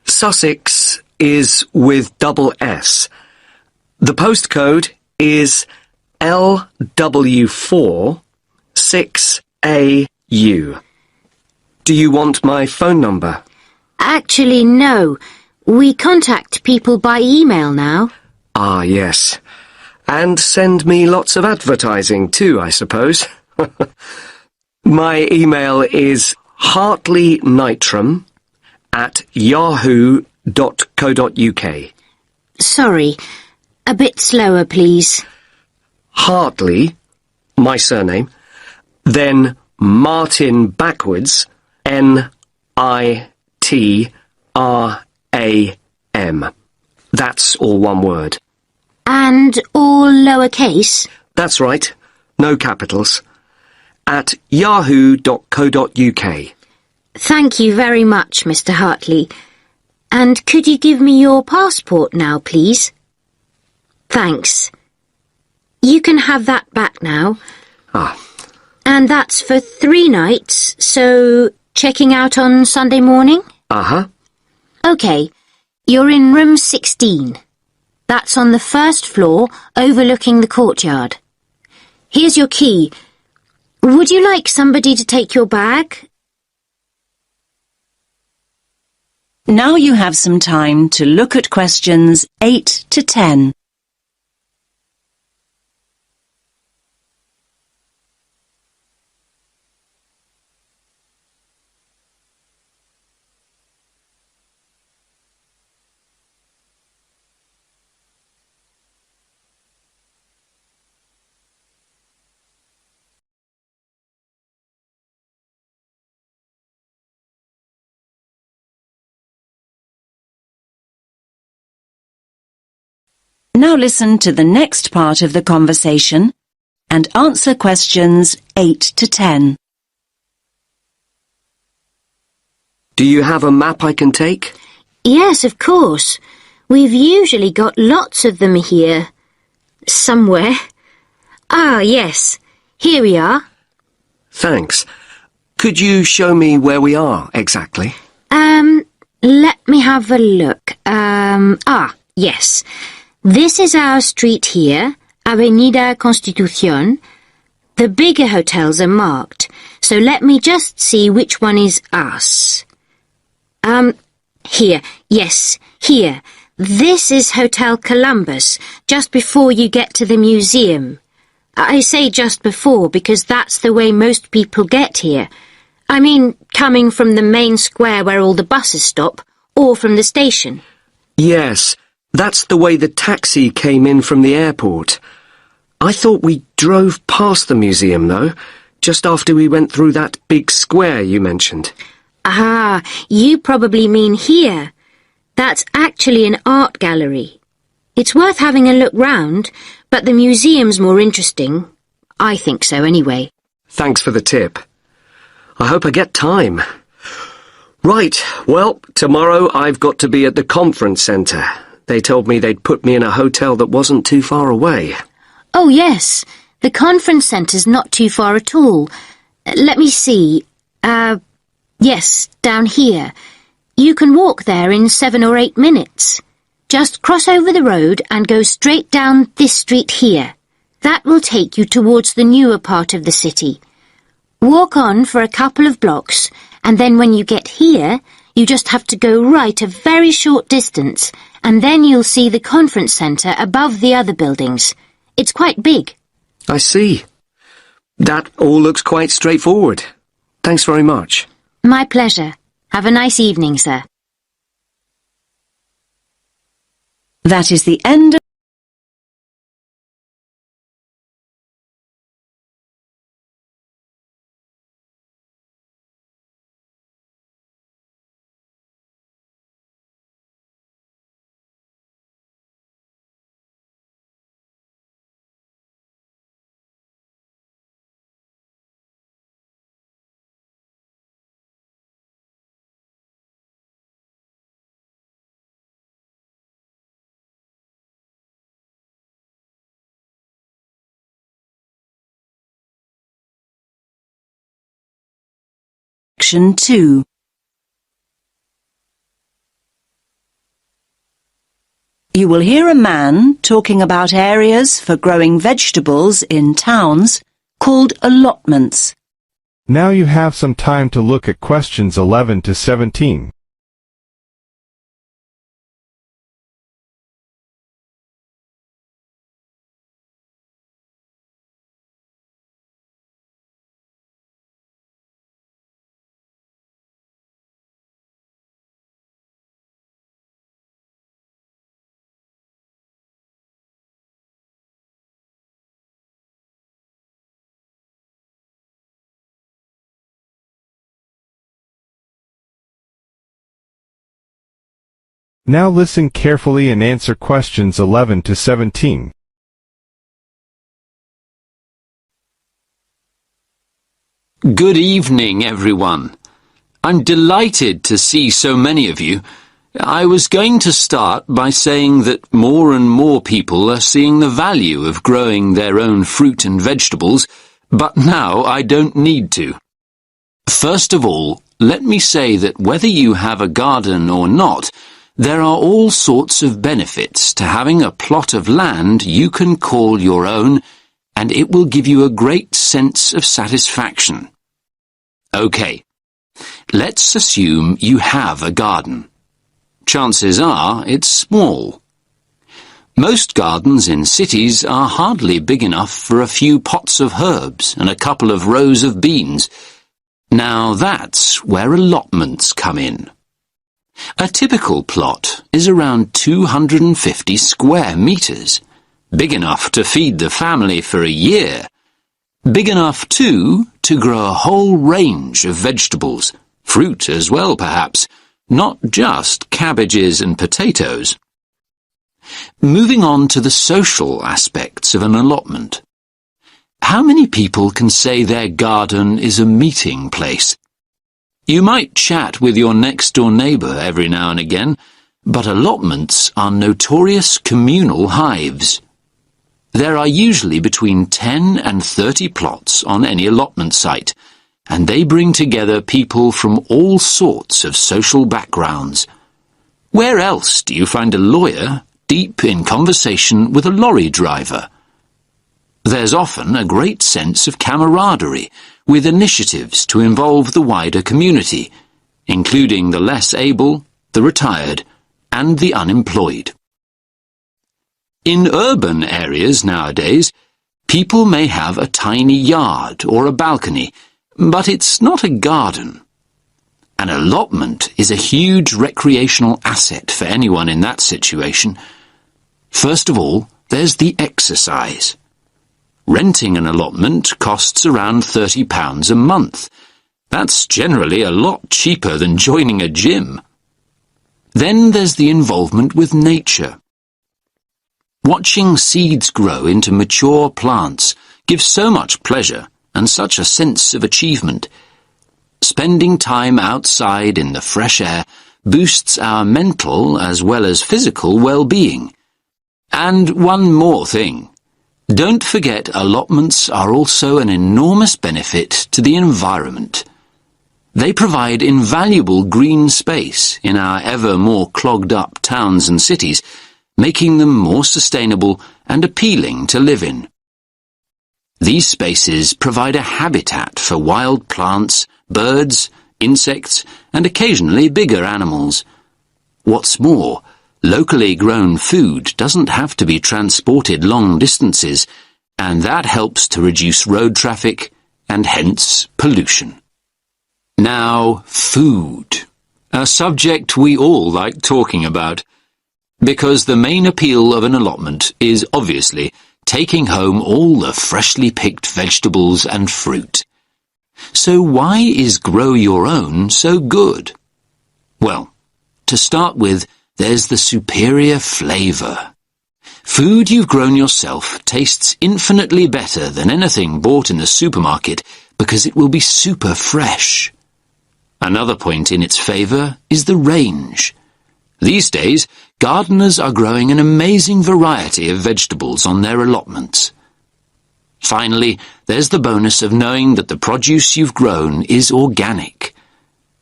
S: Sussex is with double S. The postcode is LW4 6AU. Do you want my phone number?
R: Actually, no. We contact people by email now.
S: Ah, yes. And send me lots of advertising too, I suppose. My email is hartleynitram@yahoo.co.uk.
R: Sorry. A bit slower, please.
S: Hartley, my surname, then Martin backwards, N-I-T-R-A-M. That's all one word.
R: And all lowercase?
S: That's right. No capitals. At yahoo.co.uk.
R: Thank you very much, Mr. Hartley. And could you give me your passport now, please? Thanks. You can have that back now. And that's for 3 nights, so checking out on Sunday morning?
S: Uh-huh.
R: OK, you're in room 16. That's on the first floor, overlooking the courtyard. Here's your key. Would you like somebody to take your bag?
B: Now you have some time to look at questions 8 to 10. Now listen to the next part of the conversation and answer questions 8 to 10.
S: Do you have a map I can take?
R: Yes, of course. We've usually got lots of them here. Somewhere. Ah, yes. Here we are.
S: Thanks. Could you show me where we are exactly?
R: Let me have a look. Yes. This is our street here, Avenida Constitución. The bigger hotels are marked, so let me just see which one is us. Here. Yes, here. This is Hotel Columbus, just before you get to the museum. I say just before because that's the way most people get here. I mean, coming from the main square where all the buses stop, or from the station.
S: Yes, that's the way the taxi came in from the airport. I thought we drove past the museum, though, just after we went through that big square you mentioned.
R: Ah, you probably mean here. That's actually an art gallery. It's worth having a look round, but the museum's more interesting. I think so, anyway.
S: Thanks for the tip. I hope I get time. Right, well, tomorrow I've got to be at the conference centre. They told me they'd put me in a hotel that wasn't too far away.
R: Oh, yes. The conference centre's not too far at all. Let me see. Yes, down here. You can walk there in 7 or 8 minutes. Just cross over the road and go straight down this street here. That will take you towards the newer part of the city. Walk on for a couple of blocks, and then when you get here, you just have to go right a very short distance, and then you'll see the conference centre above the other buildings. It's quite big.
S: I see. That all looks quite straightforward. Thanks very much.
R: My pleasure. Have a nice evening, sir.
B: That is the end of Section 2. You will hear a man talking about areas for growing vegetables in towns called allotments.
T: Now you have some time to look at questions 11 to 17. Now listen carefully and answer questions 11 to 17.
U: Good evening, everyone. I'm delighted to see so many of you. I was going to start by saying that more and more people are seeing the value of growing their own fruit and vegetables, but now I don't need to. First of all, let me say that whether you have a garden or not, there are all sorts of benefits to having a plot of land you can call your own, and it will give you a great sense of satisfaction. OK, let's assume you have a garden. Chances are it's small. Most gardens in cities are hardly big enough for a few pots of herbs and a couple of rows of beans. Now that's where allotments come in. A typical plot is around 250 square metres, big enough to feed the family for a year. Big enough, too, to grow a whole range of vegetables, fruit as well perhaps, not just cabbages and potatoes. Moving on to the social aspects of an allotment. How many people can say their garden is a meeting place? You might chat with your next-door neighbour every now and again, but allotments are notorious communal hives. There are usually between 10 and 30 plots on any allotment site, and they bring together people from all sorts of social backgrounds. Where else do you find a lawyer deep in conversation with a lorry driver? There's often a great sense of camaraderie, with initiatives to involve the wider community, including the less able, the retired, and the unemployed. In urban areas nowadays, people may have a tiny yard or a balcony, but it's not a garden. An allotment is a huge recreational asset for anyone in that situation. First of all, there's the exercise. Renting an allotment costs around £30 a month. That's generally a lot cheaper than joining a gym. Then there's the involvement with nature. Watching seeds grow into mature plants gives so much pleasure and such a sense of achievement. Spending time outside in the fresh air boosts our mental as well as physical well-being. And one more thing. Don't forget allotments are also an enormous benefit to the environment. They provide invaluable green space in our ever more clogged-up towns and cities, making them more sustainable and appealing to live in. These spaces provide a habitat for wild plants, birds, insects, and occasionally bigger animals. What's more, locally grown food doesn't have to be transported long distances, and that helps to reduce road traffic and hence pollution. Now, food, a subject we all like talking about, because the main appeal of an allotment is obviously taking home all the freshly picked vegetables and fruit. So why is Grow Your Own so good? Well, to start with, there's the superior flavour. Food you've grown yourself tastes infinitely better than anything bought in the supermarket because it will be super fresh. Another point in its favour is the range. These days, gardeners are growing an amazing variety of vegetables on their allotments. Finally, there's the bonus of knowing that the produce you've grown is organic.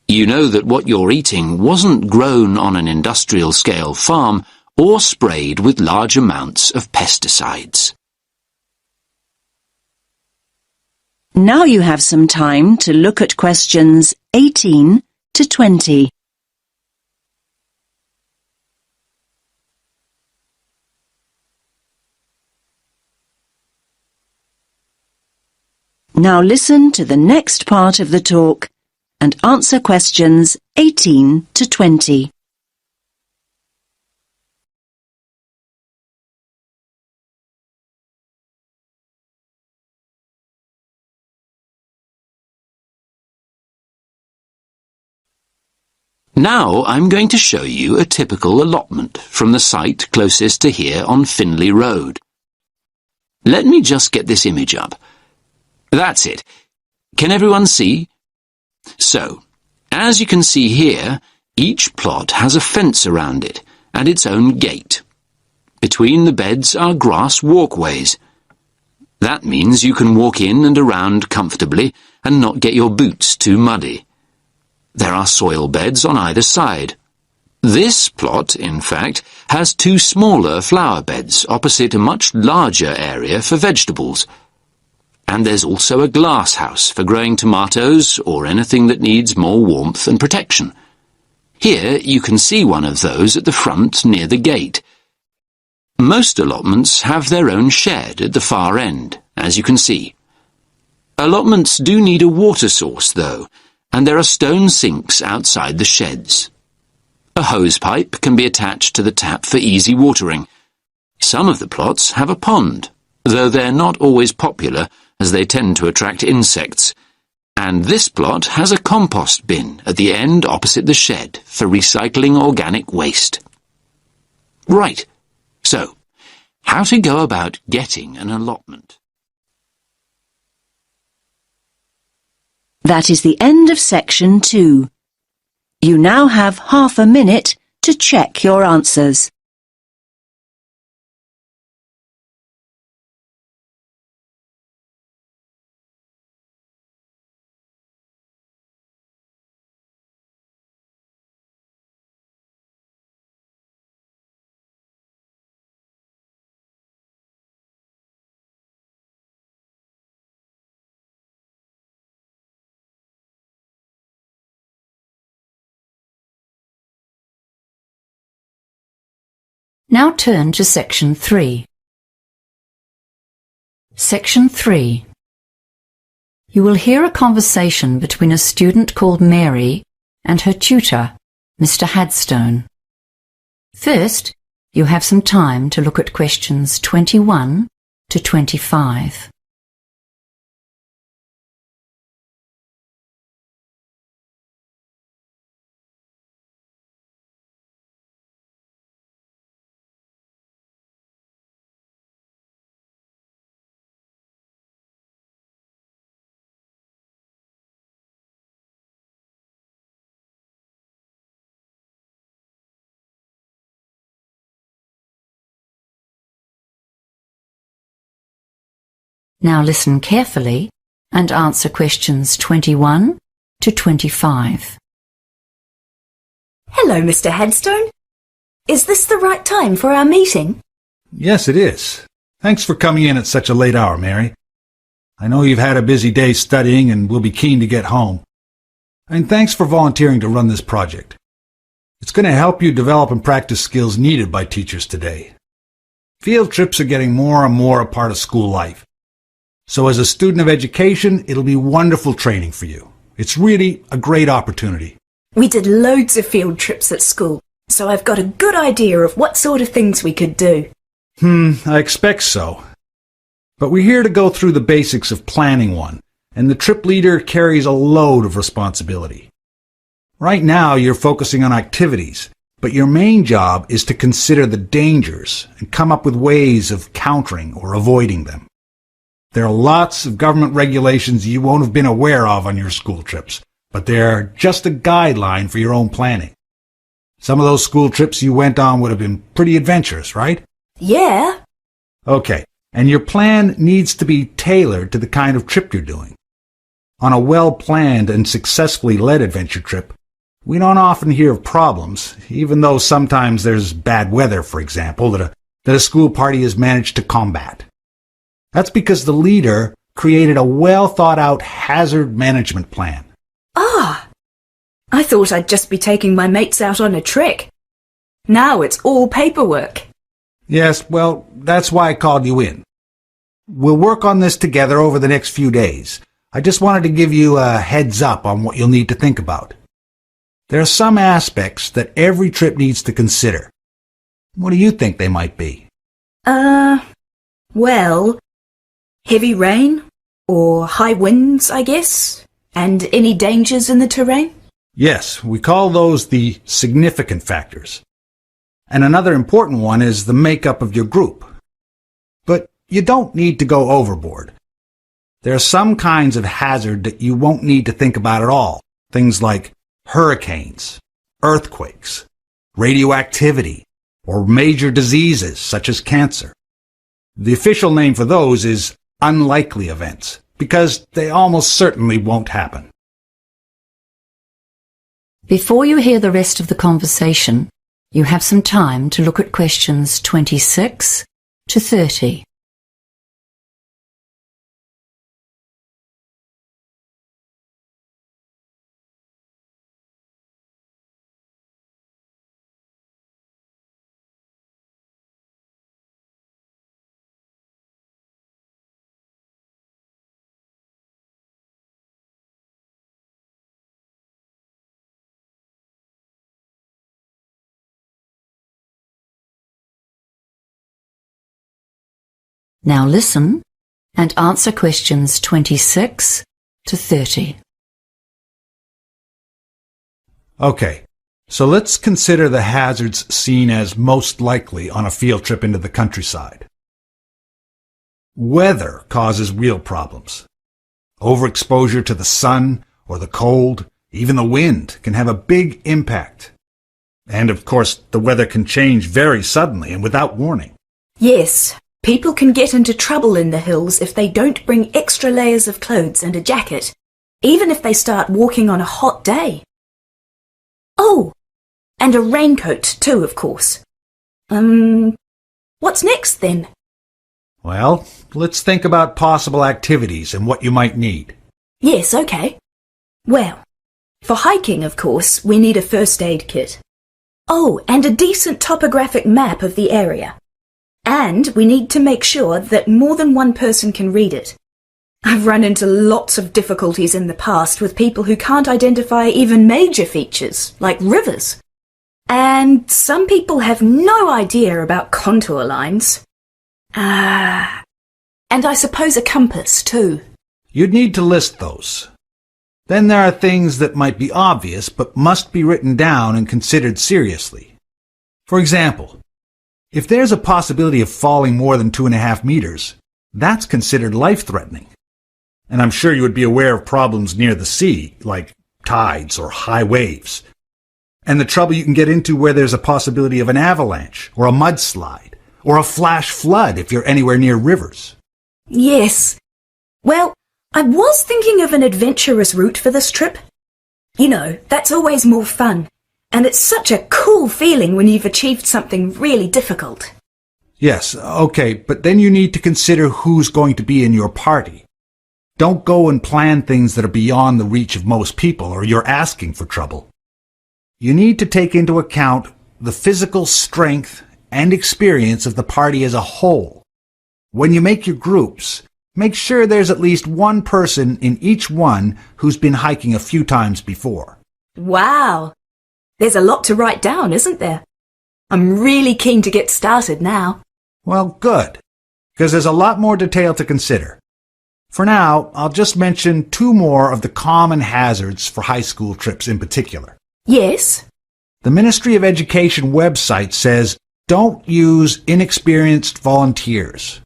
U: You know that what you're eating wasn't grown on an industrial-scale farm or sprayed with large amounts of pesticides.
B: Now you have some time to look at questions 18 to 20. Now listen to the next part of the talk and answer questions 18 to 20.
U: Now I'm going to show you a typical allotment from the site closest to here on Finley Road. Let me just get this image up. That's it. Can everyone see? So, as you can see here, each plot has a fence around it and its own gate. Between the beds are grass walkways. That means you can walk in and around comfortably and not get your boots too muddy. There are soil beds on either side. This plot, in fact, has two smaller flower beds opposite a much larger area for vegetables. And there's also a glass house for growing tomatoes or anything that needs more warmth and protection. Here you can see one of those at the front near the gate. Most allotments have their own shed at the far end, as you can see. Allotments do need a water source, though, and there are stone sinks outside the sheds. A hose pipe can be attached to the tap for easy watering. Some of the plots have a pond, though they're not always popular as they tend to attract insects. And this plot has a compost bin at the end opposite the shed for recycling organic waste. Right, so, how to go about getting an allotment?
B: That is the end of section 2. You now have half a minute to check your answers.
E: Now turn to section 3. Section 3. You will hear a conversation between a student called Mary and her tutor, Mr. Hadstone. First, you have some time to look at questions 21 to 25. Now listen carefully and answer questions 21 to 25.
V: Hello, Mr. Hadstone. Is this the right time for our meeting?
W: Yes, it is. Thanks for coming in at such a late hour, Mary. I know you've had a busy day studying and will be keen to get home. And thanks for volunteering to run this project. It's going to help you develop and practice skills needed by teachers today. Field trips are getting more and more a part of school life. So as a student of education, it'll be wonderful training for you. It's really a great opportunity.
V: We did loads of field trips at school, so I've got a good idea of what sort of things we could do.
W: I expect so. But we're here to go through the basics of planning one, and the trip leader carries a load of responsibility. Right now, you're focusing on activities, but your main job is to consider the dangers and come up with ways of countering or avoiding them. There are lots of government regulations you won't have been aware of on your school trips, but they're just a guideline for your own planning. Some of those school trips you went on would have been pretty adventurous, right?
V: Yeah.
W: Okay, and your plan needs to be tailored to the kind of trip you're doing. On a well-planned and successfully led adventure trip, we don't often hear of problems, even though sometimes there's bad weather, for example, that a school party has managed to combat. That's because the leader created a well-thought-out hazard management plan.
V: Ah! I thought I'd just be taking my mates out on a trek. Now it's all paperwork.
W: Yes, well, that's why I called you in. We'll work on this together over the next few days. I just wanted to give you a heads up on what you'll need to think about. There are some aspects that every trip needs to consider. What do you think they might be?
V: Well, heavy rain, or high winds, I guess, and any dangers in the terrain?
W: Yes, we call those the significant factors. And another important one is the makeup of your group. But you don't need to go overboard. There are some kinds of hazard that you won't need to think about at all. Things like hurricanes, earthquakes, radioactivity, or major diseases such as cancer. The official name for those is unlikely events, because they almost certainly won't happen.
E: Before you hear the rest of the conversation, you have some time to look at questions 26 to 30. Now listen and answer questions 26 to 30.
W: Okay, so let's consider the hazards seen as most likely on a field trip into the countryside. Weather causes real problems. Overexposure to the sun or the cold, even the wind, can have a big impact. And of course, the weather can change very suddenly and without warning.
V: Yes, people can get into trouble in the hills if they don't bring extra layers of clothes and a jacket, even if they start walking on a hot day. Oh, and a raincoat too, of course. What's next then?
W: Well, let's think about possible activities and what you might need.
V: Yes, okay. Well, for hiking, of course, we need a first aid kit. Oh, and a decent topographic map of the area. And we need to make sure that more than one person can read it. I've run into lots of difficulties in the past with people who can't identify even major features, like rivers. And some people have no idea about contour lines. And I suppose a compass, too.
W: You'd need to list those. Then there are things that might be obvious but must be written down and considered seriously. For example, if there's a possibility of falling more than 2.5 meters, that's considered life-threatening. And I'm sure you would be aware of problems near the sea, like tides or high waves, and the trouble you can get into where there's a possibility of an avalanche or a mudslide or a flash flood if you're anywhere near rivers.
V: Yes. Well, I was thinking of an adventurous route for this trip. You know, that's always more fun, and it's such a cool feeling when you've achieved something really difficult.
W: Yes, okay, but then you need to consider who's going to be in your party. Don't go and plan things that are beyond the reach of most people, or you're asking for trouble. You need to take into account the physical strength and experience of the party as a whole. When you make your groups, make sure there's at least one person in each one who's been hiking a few times before.
V: Wow! There's a lot to write down, isn't there? I'm really keen to get started now.
W: Well, good, because there's a lot more detail to consider. For now, I'll just mention 2 more of the common hazards for high school trips in particular.
V: Yes?
W: The Ministry of Education website says don't use inexperienced volunteers.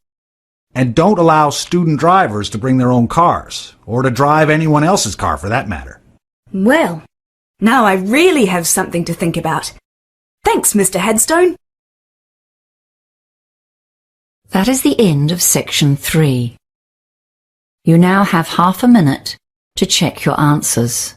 W: And don't allow student drivers to bring their own cars, or to drive anyone else's car for that matter.
V: Well, now I really have something to think about. Thanks, Mr. Headstone.
E: That is the end of section 3. You now have half a minute to check your answers.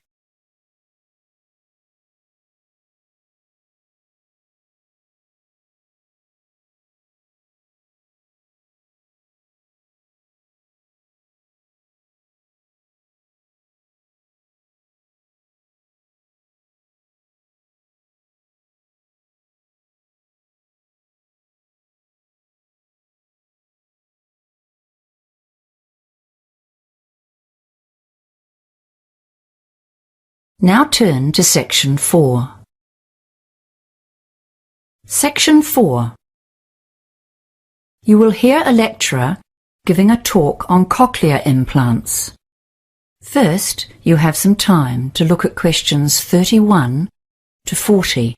E: Now turn to section 4. Section 4. You will hear a lecturer giving a talk on cochlear implants. First, you have some time to look at questions 31 to 40.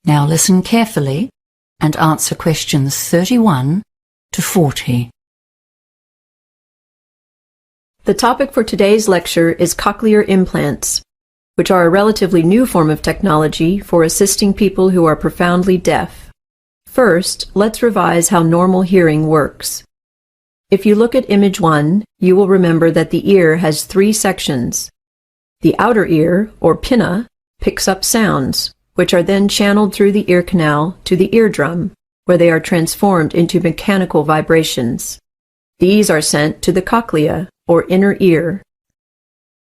E: Now listen carefully and answer questions 31 to 40.
C: The topic for today's lecture is cochlear implants, which are a relatively new form of technology for assisting people who are profoundly deaf. First, let's revise how normal hearing works. If you look at image 1, you will remember that the ear has 3 sections. The outer ear, or pinna, picks up sounds, which are then channeled through the ear canal to the eardrum, where they are transformed into mechanical vibrations. These are sent to the cochlea, or inner ear.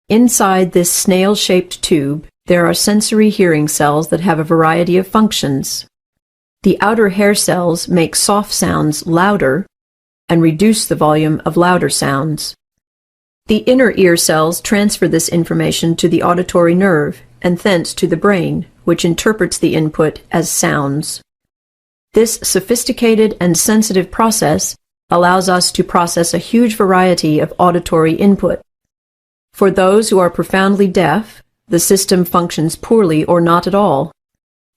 C: Inside this snail-shaped tube, there are sensory hearing cells that have a variety of functions. The outer hair cells make soft sounds louder and reduce the volume of louder sounds. The inner ear cells transfer this information to the auditory nerve and thence to the brain, which interprets the input as sounds. This sophisticated and sensitive process allows us to process a huge variety of auditory input. For those who are profoundly deaf, the system functions poorly or not at all,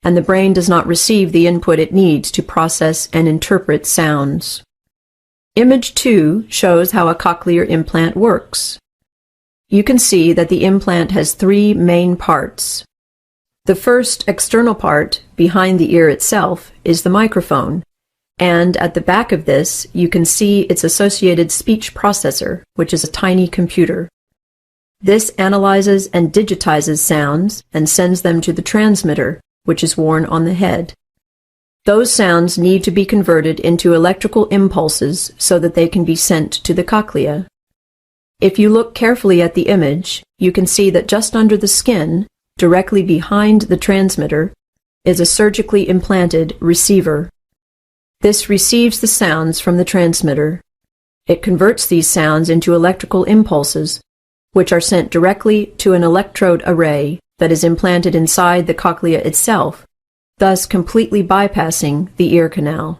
C: and the brain does not receive the input it needs to process and interpret sounds. Image 2 shows how a cochlear implant works. You can see that the implant has 3 main parts. The first external part, behind the ear itself, is the microphone, and at the back of this you can see its associated speech processor, which is a tiny computer. This analyzes and digitizes sounds and sends them to the transmitter, which is worn on the head. Those sounds need to be converted into electrical impulses so that they can be sent to the cochlea. If you look carefully at the image, you can see that just under the skin, directly behind the transmitter, is a surgically implanted receiver. This receives the sounds from the transmitter. It converts these sounds into electrical impulses, which are sent directly to an electrode array that is implanted inside the cochlea itself, thus completely bypassing the ear canal.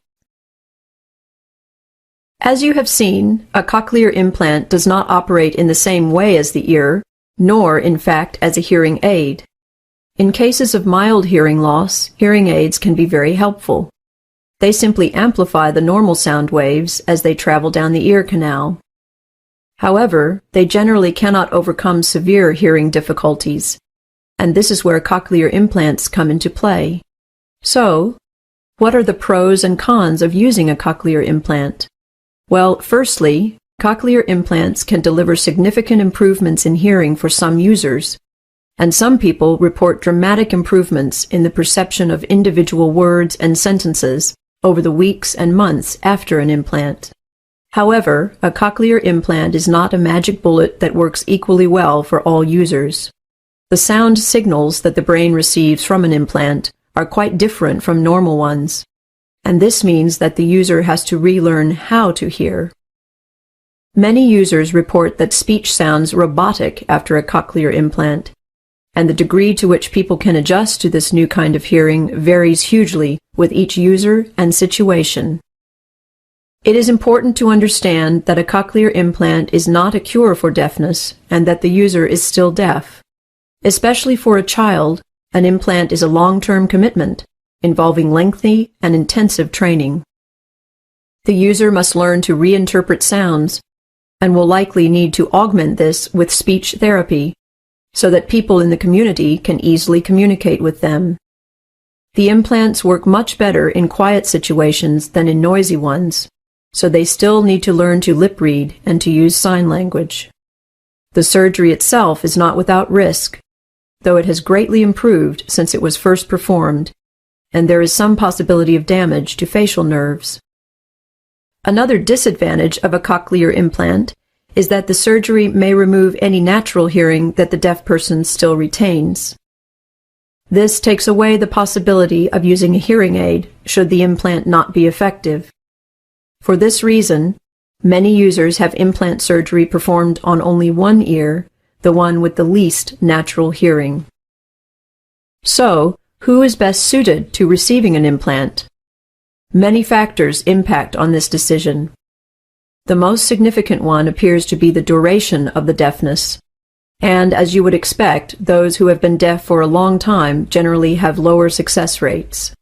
C: As you have seen, a cochlear implant does not operate in the same way as the ear, nor, in fact, as a hearing aid. In cases of mild hearing loss, hearing aids can be very helpful. They simply amplify the normal sound waves as they travel down the ear canal. However, they generally cannot overcome severe hearing difficulties, and this is where cochlear implants come into play. So, what are the pros and cons of using a cochlear implant? Well, firstly, cochlear implants can deliver significant improvements in hearing for some users, and some people report dramatic improvements in the perception of individual words and sentences over the weeks and months after an implant. However, a cochlear implant is not a magic bullet that works equally well for all users. The sound signals that the brain receives from an implant are quite different from normal ones, and this means that the user has to relearn how to hear. Many users report that speech sounds robotic after a cochlear implant, and the degree to which people can adjust to this new kind of hearing varies hugely with each user and situation. It is important to understand that a cochlear implant is not a cure for deafness and that the user is still deaf. Especially for a child, an implant is a long-term commitment involving lengthy and intensive training. The user must learn to reinterpret sounds and will likely need to augment this with speech therapy so that people in the community can easily communicate with them. The implants work much better in quiet situations than in noisy ones, so they still need to learn to lip read and to use sign language. The surgery itself is not without risk, though it has greatly improved since it was first performed, and there is some possibility of damage to facial nerves. Another disadvantage of a cochlear implant is that the surgery may remove any natural hearing that the deaf person still retains. This takes away the possibility of using a hearing aid should the implant not be effective. For this reason, many users have implant surgery performed on only one ear, the one with the least natural hearing. So, who is best suited to receiving an implant? Many factors impact on this decision. The most significant one appears to be the duration of the deafness. And as you would expect, those who have been deaf for a long time generally have lower success rates.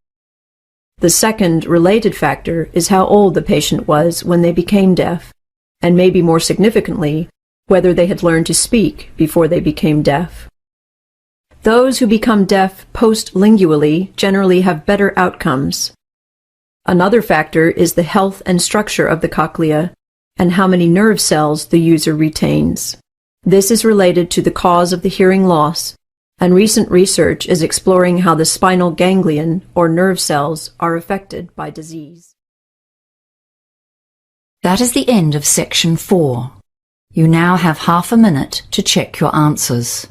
C: The second related factor is how old the patient was when they became deaf, and maybe more significantly, whether they had learned to speak before they became deaf. Those who become deaf postlingually generally have better outcomes. Another factor is the health and structure of the cochlea and how many nerve cells the user retains. This is related to the cause of the hearing loss, and recent research is exploring how the spinal ganglion or nerve cells are affected by disease.
E: That is the end of section 4. You now have half a minute to check your answers.